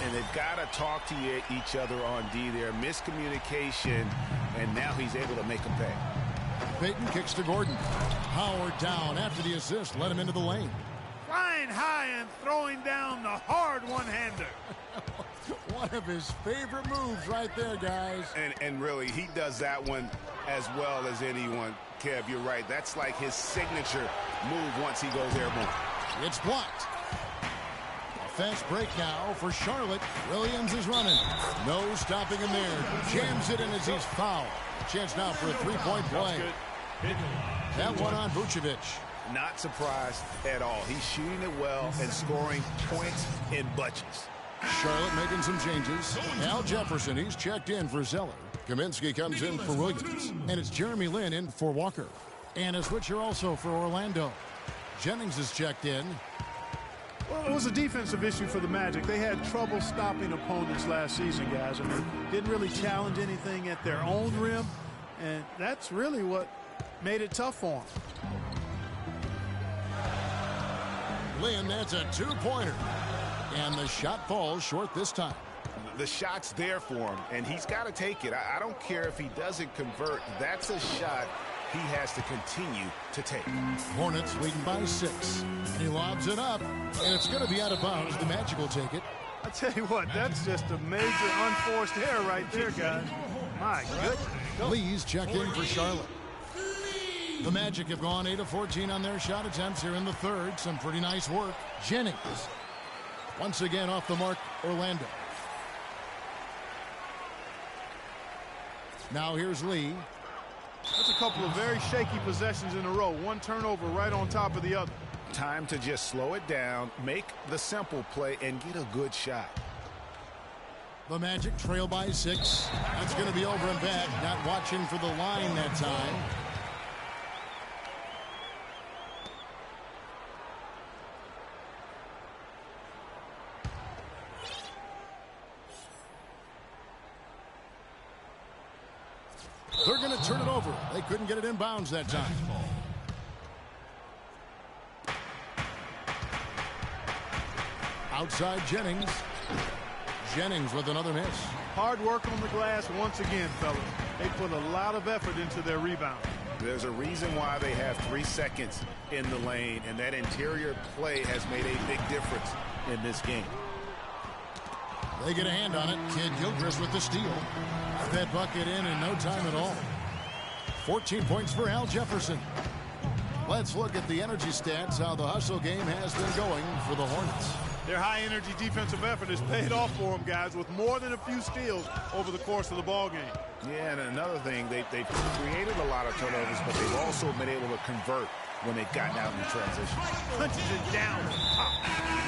And they've got to talk to each other on D there. Miscommunication, and now he's able to make them pay. Payton kicks to Gordon. Howard down after the assist, let him into the lane. Flying high and throwing down the hard one-hander. One of his favorite moves right there, guys. And really, he does that one as well as anyone. Kev, you're right. That's like his signature move once he goes airborne. It's blocked. A fast break now for Charlotte. Williams is running. No stopping him there. Jams it in as he's fouled. Chance now for a three-point play. That one on Vucevic. Not surprised at all. He's shooting it well and scoring points in bunches. Charlotte making some changes. Al Jefferson, he's checked in for Zeller. Kaminsky comes in for Williams. And it's Jeremy Lin in for Walker. And a switcher also for Orlando. Jennings is checked in. Well, it was a defensive issue for the Magic. They had trouble stopping opponents last season, guys. I mean, didn't really challenge anything at their own rim, and that's really what made it tough for them. Lynn, that's a two-pointer. And the shot falls short this time. The shot's there for him, and he's got to take it. I don't care if he doesn't convert. That's a shot he has to continue to take. Hornets leading by 6. He lobs it up, and it's going to be out of bounds. The Magic will take it. I tell you what, that's just a major unforced error right there, guys. My goodness. Lee's checked in for Charlotte. The Magic have gone 8 of 14 on their shot attempts here in the third. Some pretty nice work. Jennings. Once again off the mark, Orlando. Now here's Lee. That's a couple of very shaky possessions in a row. One turnover right on top of the other. Time to just slow it down, make the simple play, and get a good shot. The Magic trail by 6. That's going to be over and back. Not watching for the line that time. They're going to turn it over. They couldn't get it in bounds that time. Outside Jennings. Jennings with another miss. Hard work on the glass once again, fellas. They put a lot of effort into their rebound. There's a reason why they have 3 seconds in the lane, and that interior play has made a big difference in this game. They get a hand on it. Kid Gilchrist with the steal. Got that bucket in no time at all. 14 points for Al Jefferson. Let's look at the energy stats, how the hustle game has been going for the Hornets. Their high-energy defensive effort has paid off for them, guys, with more than a few steals over the course of the ball game. Yeah, and another thing, they've created a lot of turnovers, but they've also been able to convert when they've gotten out in transition. Punches it down.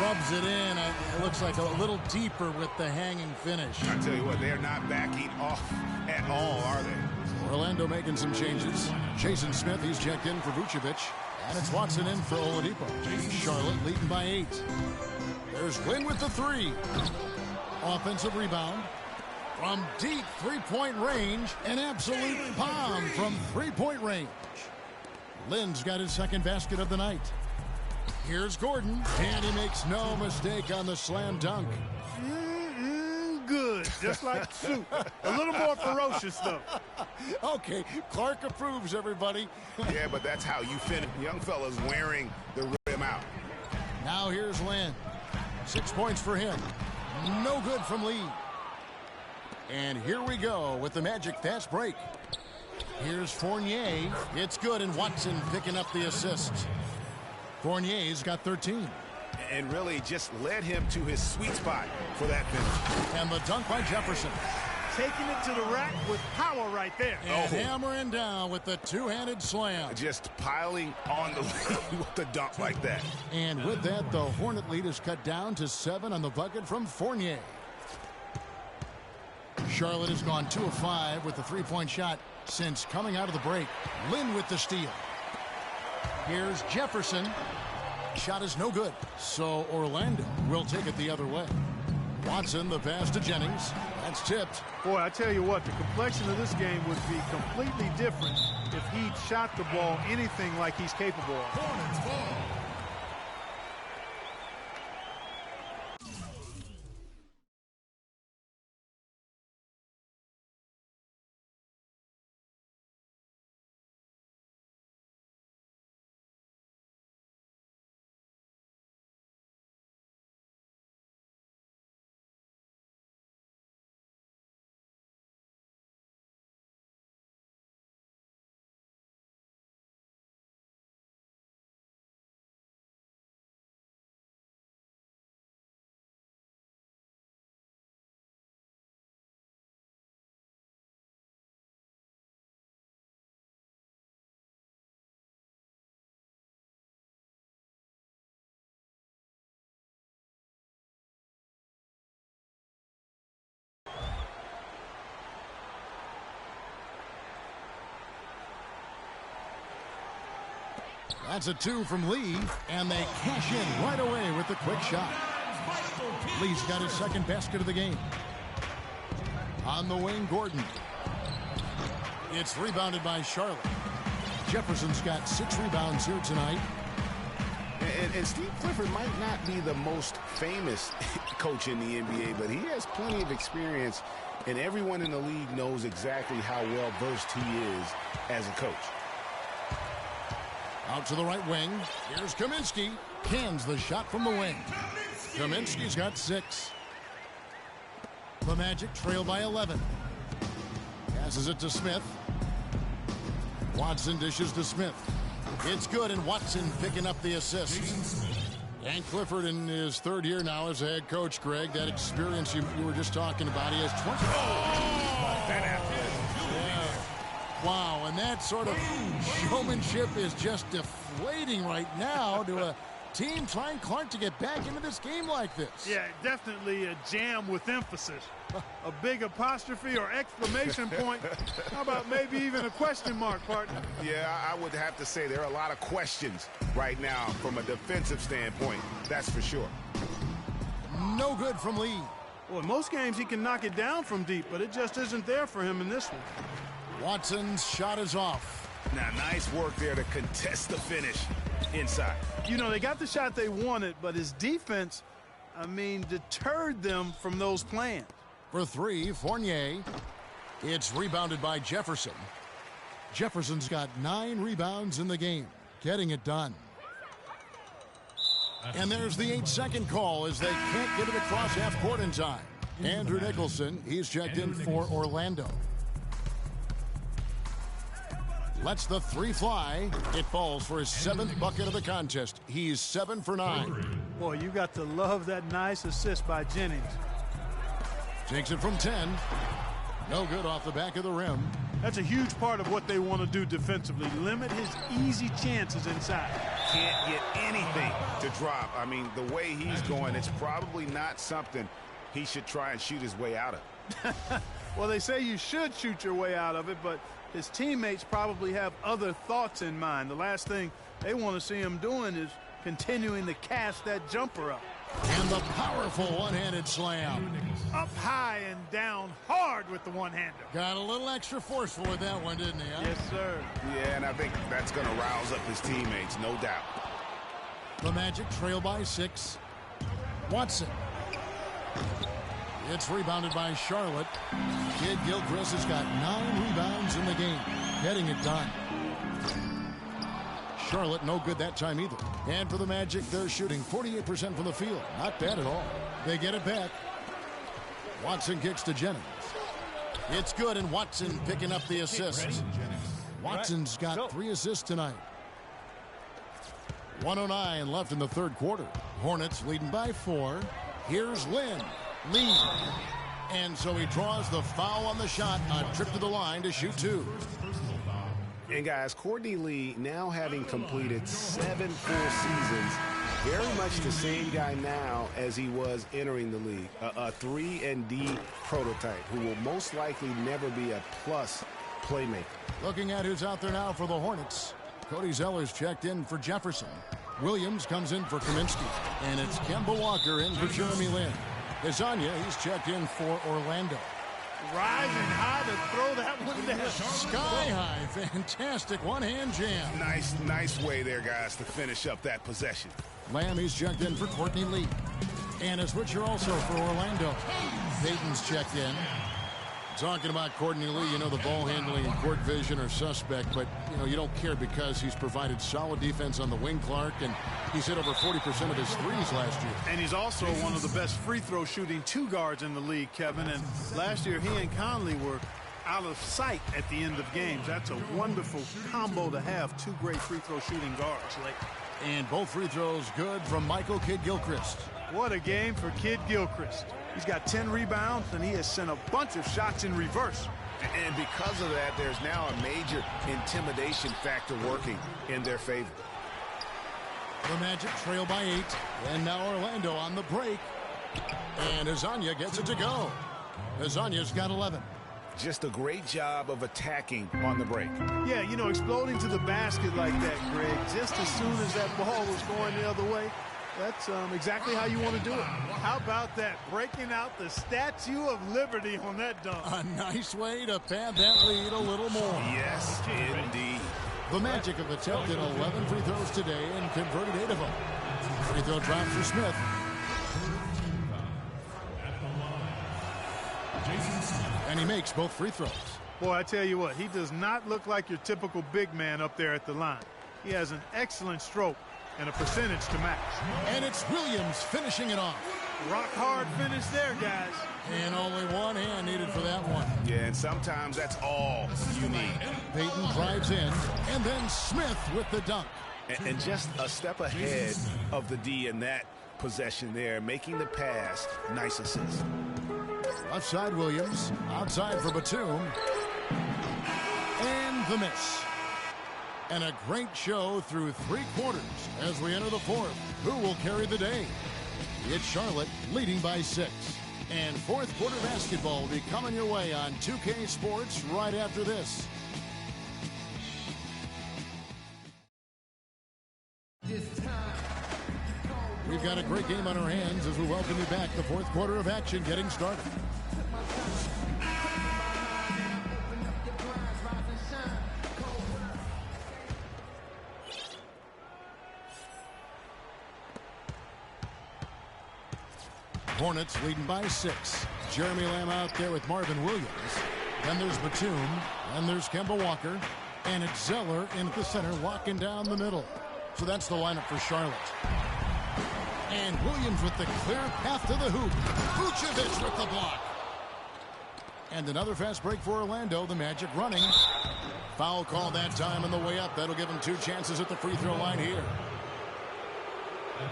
Rubs it in. It looks like a little deeper with the hanging finish. I tell you what, they're not backing off at all, are they? Orlando making some changes. Jason Smith, he's checked in for Vucevic. And it's Watson in for Oladipo. Charlotte leading by 8. There's Lynn with the 3. Offensive rebound. From deep three-point range, an absolute bomb from three-point range. Lynn's got his second basket of the night. Here's Gordon, and he makes no mistake on the slam dunk. Good, just like soup. A little more ferocious, though. Okay, Clark approves, everybody. Yeah, but that's how you finish. Young fella's wearing the rim out. Now here's Lynn. 6 points for him. No good from Lee. And here we go with the Magic fast break. Here's Fournier. It's good, and Watson picking up the assist. Fournier's got 13. And really just led him to his sweet spot for that finish. And the dunk by Jefferson. Taking it to the rack with power right there. And hammering down with the two-handed slam. Just piling on the lead with the dunk like that. And with that, the Hornet lead is cut down to 7 on the bucket from Fournier. Charlotte has gone 2 of 5 with the three-point shot since coming out of the break. Lynn with the steal. Here's Jefferson. Shot is no good, so Orlando will take it the other way. Watson, the pass to Jennings. That's tipped. Boy, I tell you what, the complexion of this game would be completely different if he'd shot the ball anything like he's capable of. Hornets ball. That's a 2 from Lee, and they cash in right away with the quick shot. Lee's got his second basket of the game. On the wing, Gordon. It's rebounded by Charlotte. Jefferson's got 6 rebounds here tonight. And Steve Clifford might not be the most famous coach in the NBA, but he has plenty of experience, and everyone in the league knows exactly how well-versed he is as a coach. Out to the right wing. Here's Kaminsky. Cans the shot from the wing. Kaminsky's got 6. The Magic trail by 11. Passes it to Smith. Watson dishes to Smith. It's good, and Watson picking up the assist. And Clifford in his 3rd year now as a head coach, Greg. That experience you were just talking about. He has 20. Yeah. Wow, and that sort of showmanship is just deflating right now to a team trying Clark to get back into this game like this. Yeah, definitely a jam with emphasis. A big apostrophe or exclamation point. How about maybe even a question mark, partner? Yeah, I would have to say there are a lot of questions right now from a defensive standpoint. That's for sure. No good from Lee. Well, in most games he can knock it down from deep, but it just isn't there for him in this one. Watson's shot is off. Now, nice work there to contest the finish inside. You know, they got the shot they wanted, but his defense, deterred them from those plans. For 3, Fournier. It's rebounded by Jefferson. Jefferson's got 9 rebounds in the game, getting it done. And there's the 8-second call as they can't get it across half court in time. Andrew Nicholson, he's checked in for Orlando. Lets the 3 fly. It falls for his 7th bucket of the contest. He's 7 for 9. Boy, you got to love that nice assist by Jennings. Takes it from 10. No good off the back of the rim. That's a huge part of what they want to do defensively. Limit his easy chances inside. Can't get anything to drop. The way he's going, it's probably not something he should try and shoot his way out of. Well, they say you should shoot your way out of it, but his teammates probably have other thoughts in mind. The last thing they want to see him doing is continuing to cast that jumper up. And the powerful one-handed slam. Up high and down hard with the one-hander. Got a little extra forceful with that one, didn't he? Huh? Yes, sir. Yeah, and I think that's going to rouse up his teammates, no doubt. The Magic trail by 6. Watson. It's rebounded by Charlotte. Kid Gilchrist has got 9 rebounds in the game, getting it done. Charlotte no good that time either. And for the Magic, they're shooting 48% from the field. Not bad at all. They get it back. Watson kicks to Jennings. It's good, and Watson picking up the assist. Watson's got 3 assists tonight. 1:09 left in the 3rd quarter. Hornets leading by 4. Here's Lynn. Lee. And so he draws the foul on the shot. A trip to the line to shoot 2. And guys, Courtney Lee, now having completed 7 full seasons, very much the same guy now as he was entering the league. A 3-and-D prototype who will most likely never be a plus playmaker. Looking at who's out there now for the Hornets. Cody Zeller's checked in for Jefferson. Williams comes in for Kaminsky. And it's Kemba Walker in for Jeremy Lin. Azania, he's checked in for Orlando. Rising high to throw that one down. Sky high. Fantastic one-hand jam. Nice way there, guys, to finish up that possession. Lamb, he's checked in for Courtney Lee. And a switcher also for Orlando. Payton's checked in. Talking about Courtney Lee, you know the ball handling and court vision are suspect, but you don't care because he's provided solid defense on the wing, Clark, and he's hit over 40% of his threes last year. And he's also one of the best free throw shooting 2 guards in the league, Kevin. And last year he and Conley were out of sight at the end of games. That's a wonderful combo to have 2 great free throw shooting guards late. And both free throws good from Michael Kidd-Gilchrist. What a game for Kidd-Gilchrist. He's got 10 rebounds, and he has sent a bunch of shots in reverse. And because of that, there's now a major intimidation factor working in their favor. The Magic trail by 8. And now Orlando on the break. And Azania gets it to go. Azania's got 11. just a great job of attacking on the break. Yeah, you know, exploding to the basket like that, Greg, just as soon as that ball was going the other way, that's exactly how you want to do it. How about that? Breaking out the Statue of Liberty on that dunk. A nice way to pad that lead a little more. Yes, indeed. The Magic have attempted 11 free throws today and converted 8 of them. Free throw drop for Smith. And he makes both free throws. Boy, I tell you what, he does not look like your typical big man up there at the line. He has an excellent stroke and a percentage to match. And it's Williams finishing it off. Rock hard finish there, guys. And only one hand needed for that one. Yeah, and sometimes that's all you need. Payton drives in, and then Smith with the dunk. And just a step ahead of the D in that possession there, making the pass. Nice assist. Left side Williams, outside for Batum. And the miss. And a great show through 3 quarters as we enter the 4th. Who will carry the day? It's Charlotte leading by 6. And 4th quarter basketball will be coming your way on 2K Sports right after this. We've got a great game on our hands as we welcome you back. The 4th quarter of action getting started. Hornets leading by 6. Jeremy Lamb out there with Marvin Williams. Then there's Batum. Then there's Kemba Walker. And it's Zeller in at the center, locking down the middle. So that's the lineup for Charlotte. And Williams with the clear path to the hoop. Vucevic with the block. And another fast break for Orlando. The Magic running. Foul call that time on the way up. That'll give them 2 chances at the free throw line here.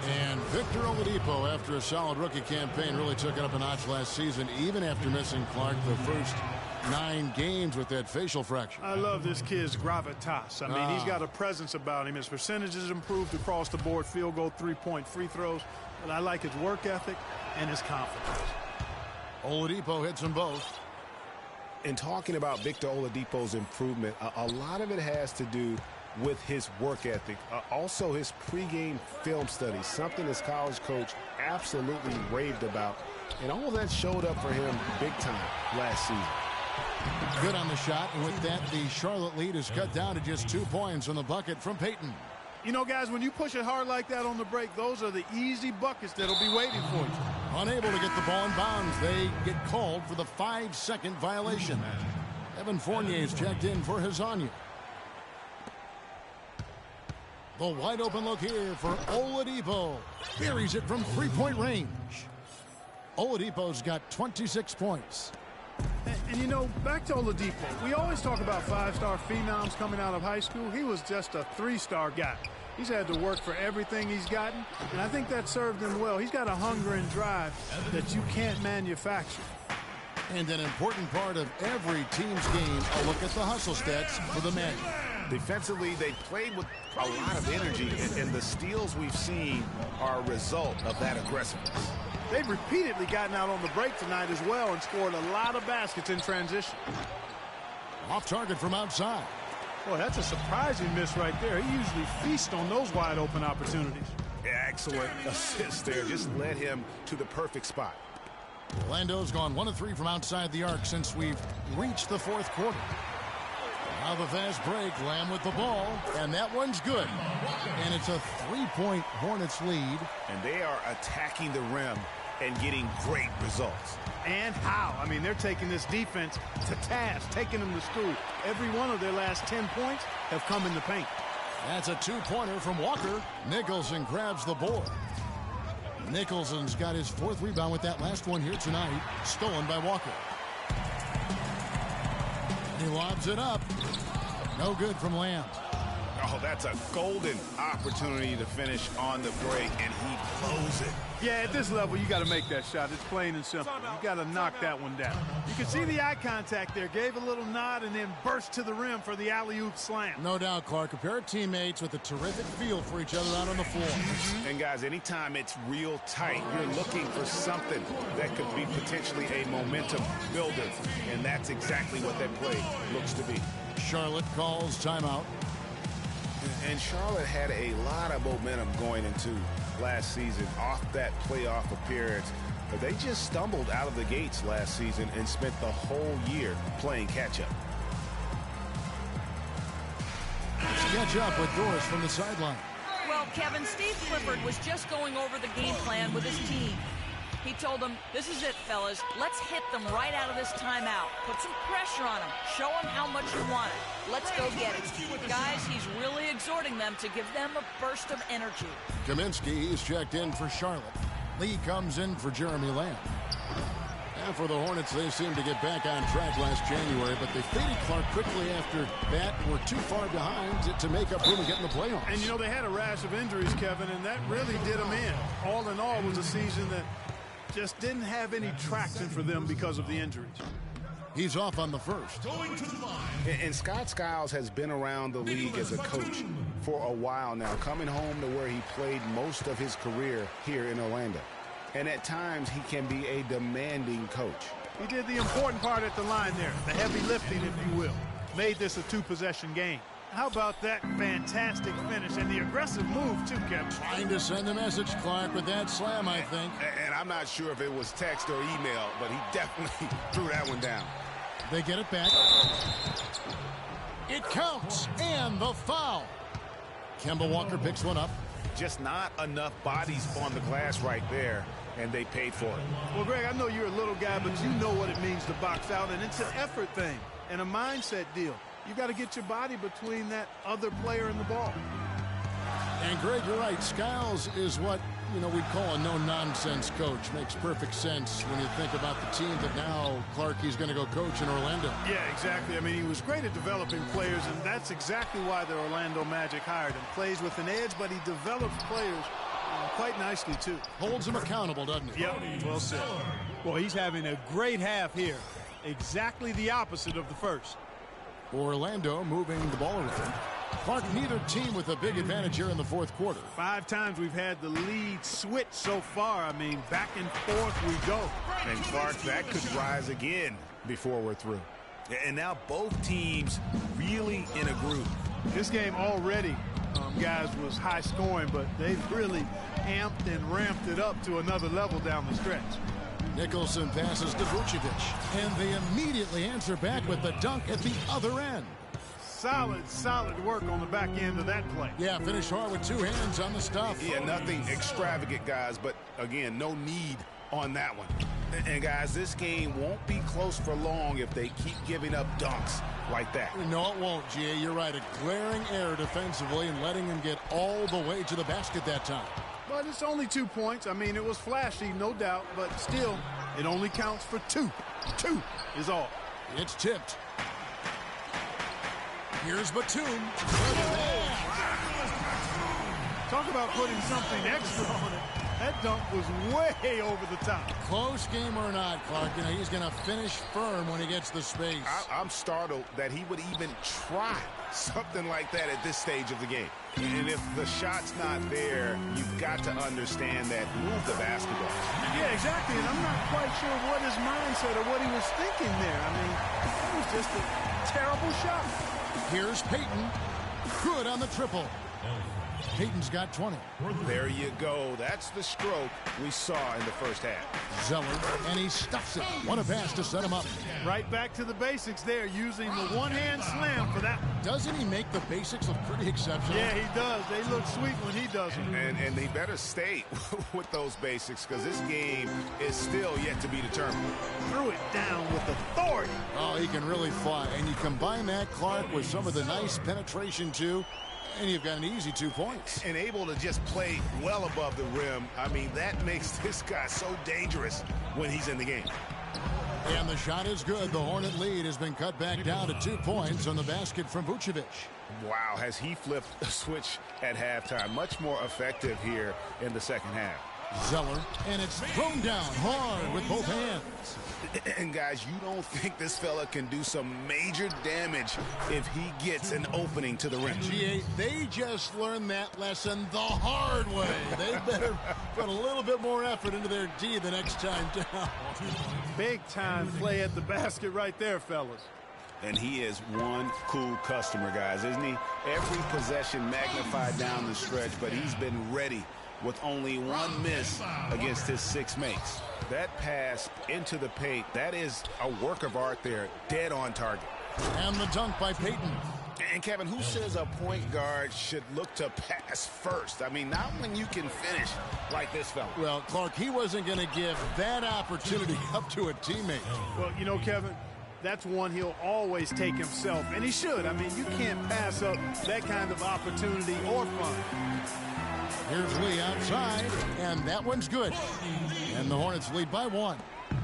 And Victor Oladipo, after a solid rookie campaign, really took it up a notch last season, even after missing Clark the first 9 games with that facial fracture. I love this kid's gravitas. I mean, he's got a presence about him. His percentages improved across the board, field goal, 3-point free throws. But I like his work ethic and his confidence. Oladipo hits them both. In talking about Victor Oladipo's improvement, a lot of it has to do with his work ethic, also his pregame film studies, something his college coach absolutely raved about, and all of that showed up for him big time last season. Good on the shot, and with that, the Charlotte lead is cut down to just 2 points on the bucket from Payton. You know, guys, when you push it hard like that on the break, those are the easy buckets that'll be waiting for you. Unable to get the ball in bounds, they get called for the 5-second violation. Evan Fournier's checked in for Hezonja. The wide open look here for Oladipo. Buries it from 3-point range. Oladipo's got 26 points. And you know, back to Oladipo, we always talk about 5-star phenoms coming out of high school. He was just a 3-star guy. He's had to work for everything he's gotten, and I think that served him well. He's got a hunger and drive that you can't manufacture. And an important part of every team's game, a look at the hustle stats for the Magic. Defensively, they played with a lot of energy, and the steals we've seen are a result of that aggressiveness. They've repeatedly gotten out on the break tonight as well and scored a lot of baskets in transition. Off target from outside. Boy, that's a surprising miss right there. He usually feasts on those wide open opportunities. Excellent assist there. Just led him to the perfect spot. Orlando's gone 1 of 3 from outside the arc since we've reached the 4th quarter. Now the fast break, Lamb with the ball, and that one's good. And it's a 3-point Hornets lead. And they are attacking the rim and getting great results. And how? I mean, they're taking this defense to task, taking them to school. Every one of their last 10 points have come in the paint. That's a 2-pointer from Walker. Nicholson grabs the board. Nicholson's got his 4th rebound with that last one here tonight, stolen by Walker. He lobs it up. No good from Lamb. Oh, that's a golden opportunity to finish on the break, and he blows it. Yeah, at this level, you got to make that shot. It's plain and simple. You got to knock that one down. You can see the eye contact there. Gave a little nod and then burst to the rim for the alley-oop slam. No doubt, Clark. A pair of teammates with a terrific feel for each other out on the floor. And, guys, anytime it's real tight, you're looking for something that could be potentially a momentum builder, and that's exactly what that play looks to be. Charlotte calls timeout. And Charlotte had a lot of momentum going into last season off that playoff appearance. But they just stumbled out of the gates last season and spent the whole year playing catch-up. Let's catch up with Doris from the sideline. Well, Kevin, Steve Clifford was just going over the game plan with his team. He told them, this is it, fellas. Let's hit them right out of this timeout. Put some pressure on them. Show them how much you want it. Let's go get it. Guys, he's really exhorting them to give them a burst of energy. Kaminsky is checked in for Charlotte. Lee comes in for Jeremy Lamb. And for the Hornets, they seemed to get back on track last January, but they faded Clark quickly after that. Were too far behind to make up room and get in the playoffs. And, you know, they had a rash of injuries, Kevin, and that really did them in. All in all, it was a season that just didn't have any traction for them because of the injuries. He's off on the first. And Scott Skiles has been around the league as a coach for a while now, coming home to where he played most of his career here in Orlando. And at times, he can be a demanding coach. He did the important part at the line there, the heavy lifting, if you will. Made this a two-possession game. How about that fantastic finish and the aggressive move, too, Kevin? Trying to send a message, Clark, with that slam, I think. And I'm not sure if it was text or email, but he definitely threw that one down. They get it back. It counts, and the foul. Kemba Walker picks one up. Just not enough bodies on the glass right there, and they paid for it. Well, Greg, I know you're a little guy, but you know what it means to box out, and it's an effort thing and a mindset deal. You got to get your body between that other player and the ball. And Greg, you're right. Skiles is what, we'd call a no-nonsense coach. Makes perfect sense when you think about the team that now Clark, he's going to go coach in Orlando. Yeah, exactly. I mean, he was great at developing players, and that's exactly why the Orlando Magic hired him. Plays with an edge, but he develops players quite nicely, too. Holds him accountable, doesn't he? Yep, well said. Well, he's having a great half here. Exactly the opposite of the first. Orlando moving the ball around. Clark, neither team with a big advantage here in the fourth quarter. 5 times we've had the lead switch so far. I mean, back and forth we go. And Clark, that could rise again before we're through. And now both teams really in a groove. This game already, guys, was high scoring, but they've really amped and ramped it up to another level down the stretch. Nicholson passes to Vucevic, and they immediately answer back with the dunk at the other end. Solid work on the back end of that play. Yeah, finish hard with 2 hands on the stuff. Yeah, nothing extravagant, guys, but again, no need on that one. And guys, this game won't be close for long if they keep giving up dunks like that. No, it won't, G.A. You're right. A glaring error defensively and letting him get all the way to the basket that time. But it's only 2 points. I mean, it was flashy, no doubt, but still, it only counts for 2. 2 is all. It's tipped. Here's Batum. Talk about putting something extra on it. That dunk was way over the top. Close game or not, Clark, he's going to finish firm when he gets the space. I'm startled that he would even try something like that at this stage of the game. And if the shot's not there, you've got to understand that. Move the basketball. Yeah, exactly. And I'm not quite sure what his mindset or what he was thinking there. I mean, that was just a terrible shot. Here's Payton. Good on the triple. Payton's got 20. There you go. That's the stroke we saw in the first half. Zeller, and he stuffs it. What a pass to set him up. Right back to the basics there, using the one-hand slam for that. Doesn't he make the basics look pretty exceptional? Yeah, he does. They look sweet when he does them. And they better stay with those basics, because this game is still yet to be determined. Threw it down with authority. Oh, he can really fly. And you combine that, Clark, with some of the nice penetration, too, and you've got an easy 2 points. And able to just play well above the rim. I mean, that makes this guy so dangerous when he's in the game. And the shot is good. The Hornet lead has been cut back down to 2 points on the basket from Vucevic. Wow, has he flipped a switch at halftime. Much more effective here in the second half. Zeller, and it's thrown down hard with both hands. And guys, you don't think this fella can do some major damage if he gets an opening to the rim. G8, they just learned that lesson the hard way. They better put a little bit more effort into their D the next time down. Big time play at the basket right there, fellas. And he is one cool customer, guys, isn't he? Every possession magnified down the stretch, but he's been ready with only one miss against his 6 mates. That pass into the paint, that is a work of art there, dead on target. And the dunk by Payton. And Kevin, who says a point guard should look to pass first? I mean, not when you can finish like this fella. Well, Clark, he wasn't going to give that opportunity up to a teammate. Well, you know, Kevin, that's one he'll always take himself, and he should. I mean, you can't pass up that kind of opportunity or fun. Here's Lee outside, and that one's good. And the Hornets lead by 1.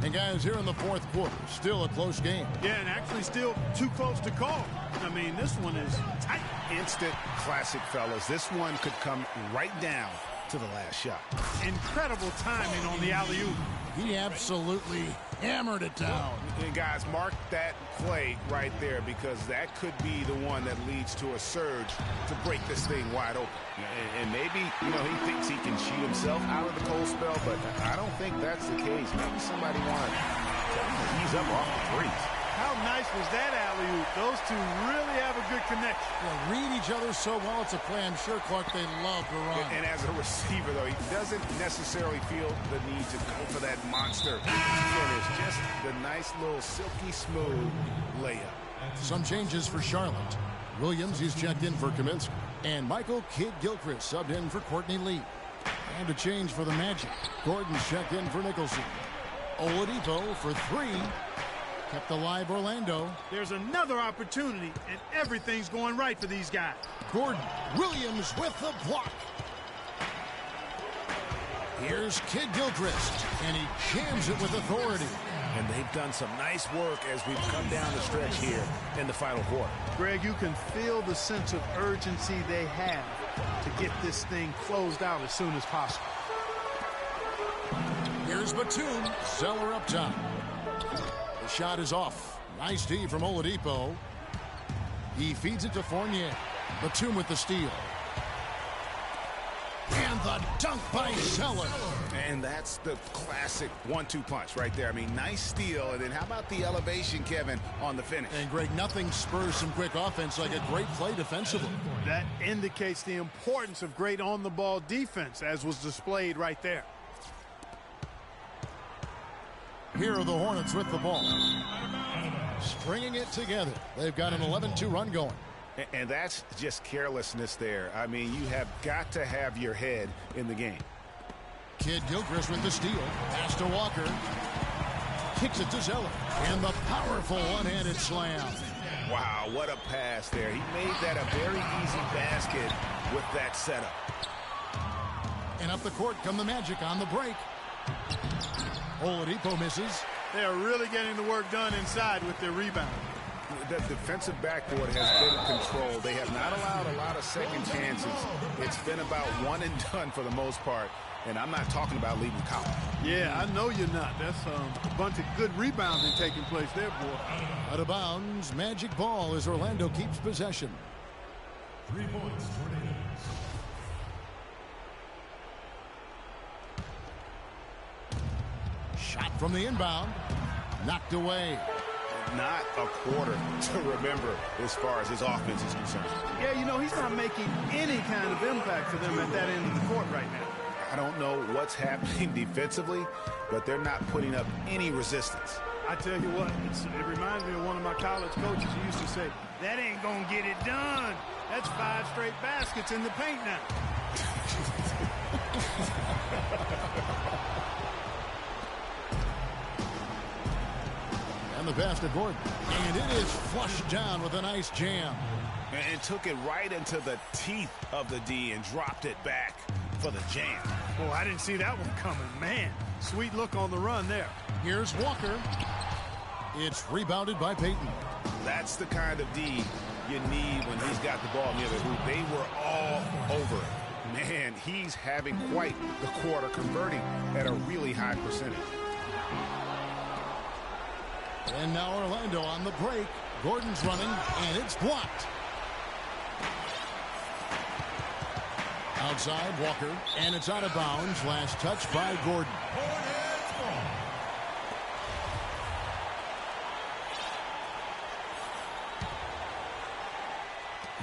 And guys, here in the fourth quarter, still a close game. Yeah, and actually still too close to call. I mean, this one is tight. Instant classic, fellas. This one could come right down to the last shot. Incredible timing on the alley-oop. He absolutely hammered it down. And guys, mark that play right there, because that could be the one that leads to a surge to break this thing wide open. And maybe, you know, he thinks he can cheat himself out of the cold spell, but I don't think that's the case. Maybe somebody wanted to ease up off the threes. How nice was that alley-oop? Those two really have a good connection. Yeah, read each other so well. It's a play I'm sure, Clark, they love to run. And as a receiver, though, he doesn't necessarily feel the need to go for that monster finish. Just the nice little silky smooth layup. Some changes for Charlotte. Williams, he's checked in for Kaminsky. And Michael Kidd-Gilchrist subbed in for Courtney Lee. And a change for the Magic. Gordon's checked in for Nicholson. Oladipo for 3. Kept alive Orlando. There's another opportunity, and everything's going right for these guys. Gordon, Williams with the block. Here's Kidd-Gilchrist, and he jams it with authority. And they've done some nice work as we've come down the stretch here in the final quarter. Greg, you can feel the sense of urgency they have to get this thing closed out as soon as possible. Here's Batum, Zeller up top. The shot is off. Nice D from Oladipo. He feeds it to Fournier. Batum with the steal. And the dunk by Zeller. And that's the classic 1-2 punch right there. I mean, nice steal. And then how about the elevation, Kevin, on the finish? And, Greg, nothing spurs some quick offense like a great play defensively. That indicates the importance of great on-the-ball defense, as was displayed right there. Here are the Hornets with the ball. Stringing it together. They've got an 11-2 run going. And that's just carelessness there. I mean, you have got to have your head in the game. Kidd-Gilchrist with the steal. Pass to Walker. Kicks it to Zeller. And the powerful one-handed slam. Wow, what a pass there. He made that a very easy basket with that setup. And up the court come the Magic on the break. Oladipo misses. They are really getting the work done inside with their rebound. The defensive backboard has been controlled. They have not allowed a lot of second chances. It's been about one and done for the most part. And I'm not talking about leaving college. Yeah, I know you're not. That's a bunch of good rebounding taking place there, boy. Out of bounds, Magic ball as Orlando keeps possession. 3 points, Tornadoes. Shot from the inbound. Knocked away. Not a quarter to remember as far as his offense is concerned. Yeah, you know, he's not making any kind of impact for them at that end of the court right now. I don't know what's happening defensively, but they're not putting up any resistance. I tell you what, it reminds me of one of my college coaches who used to say, that ain't going to get it done. That's 5 straight baskets in the paint now. And the pass to Gordon. And it is flushed down with a nice jam. And took it right into the teeth of the D and dropped it back for the jam. Well, I didn't see that one coming. Man, sweet look on the run there. Here's Walker. It's rebounded by Payton. That's the kind of D you need when he's got the ball near the hoop. They were all over it. Man, he's having quite the quarter, converting at a really high percentage. And now Orlando on the break. Gordon's running, and it's blocked. Outside, Walker, and it's out of bounds. Last touch by Gordon.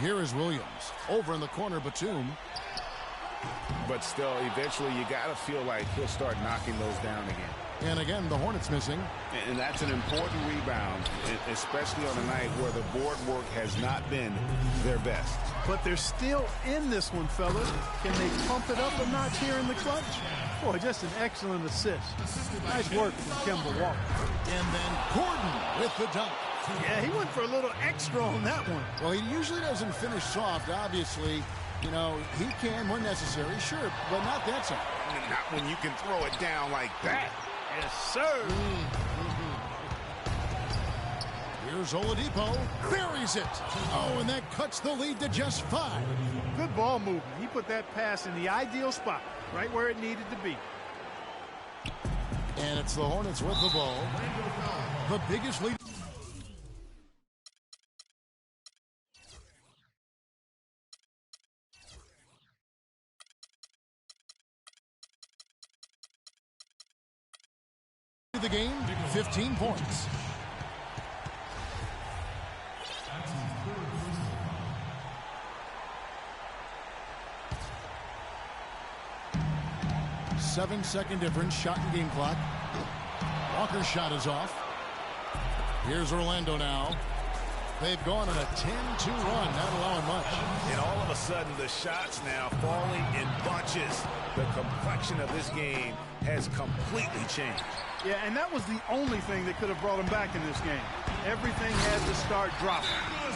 Here is Williams. Over in the corner, Batum. But still, eventually you got to feel like he'll start knocking those down again. And again, the Hornets missing. And that's an important rebound, especially on a night where the board work has not been their best. But they're still in this one, fellas. Can they pump it up a notch here in the clutch? Boy, just an excellent assist. Nice work from Kemba Walker. And then Gordon with the dunk. Yeah, he went for a little extra on that one. Well, he usually doesn't finish soft, obviously. You know, he can when necessary, sure, but not that time. Not when you can throw it down like that. Yes, sir. Here's Oladipo. Buries it. Oh, and that cuts the lead to just 5. Good ball movement. He put that pass in the ideal spot, right where it needed to be. And it's the Hornets with the ball. The biggest lead. The game, 15 points. Seven-second difference, shot and game clock. Walker's shot is off. Here's Orlando now. They've gone on a 10-2 run, not allowing much. And all of a sudden, the shots now falling in bunches. The complexion of this game has completely changed. Yeah, and that was the only thing that could have brought them back in this game. Everything had to start dropping.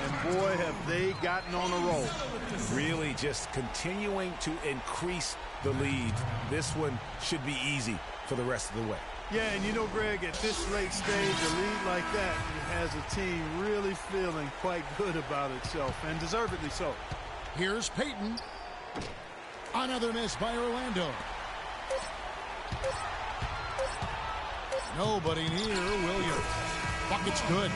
And boy, have they gotten on a roll. Really just continuing to increase the lead. This one should be easy for the rest of the way. Yeah, and you know, Greg, at this late stage, a lead like that has a team really feeling quite good about itself, and deservedly so. Here's Payton. Another miss by Orlando. Nobody near Williams. Bucket's good.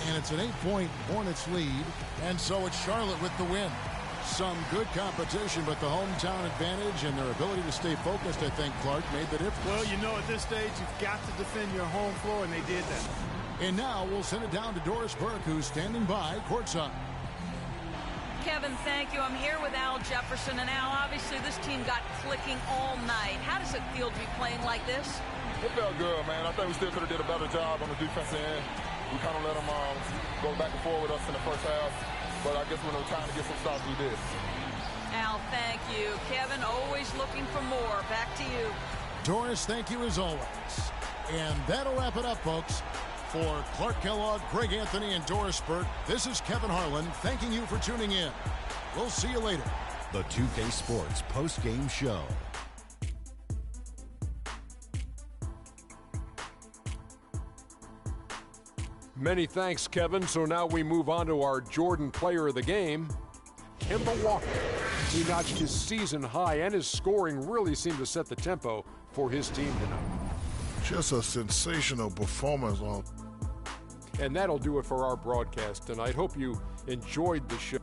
And it's an 8-point Hornets lead. And so it's Charlotte with the win. Some good competition, but the hometown advantage and their ability to stay focused, I think, Clark, made the difference. Well, you know, at this stage, you've got to defend your home floor, and they did that. And now we'll send it down to Doris Burke, who's standing by courtside. Kevin, thank you. I'm here with Al Jefferson. And Al, obviously this team got clicking all night. How does it feel to be playing like this? It felt good, man. I think we still could have did a better job on the defensive end. We kind of let them go back and forth with us in the first half. But I guess when it was time to get some stops, we did. Al, thank you. Kevin, always looking for more. Back to you. Doris, thank you as always. And that'll wrap it up, folks. For Clark Kellogg, Greg Anthony, and Doris Burke, this is Kevin Harlan thanking you for tuning in. We'll see you later. The 2K Sports post-game show. Many thanks, Kevin. So now we move on to our Jordan player of the game, Kemba Walker. He notched his season high, and his scoring really seemed to set the tempo for his team tonight. Just a sensational performance on. And that'll do it for our broadcast tonight. Hope you enjoyed the show.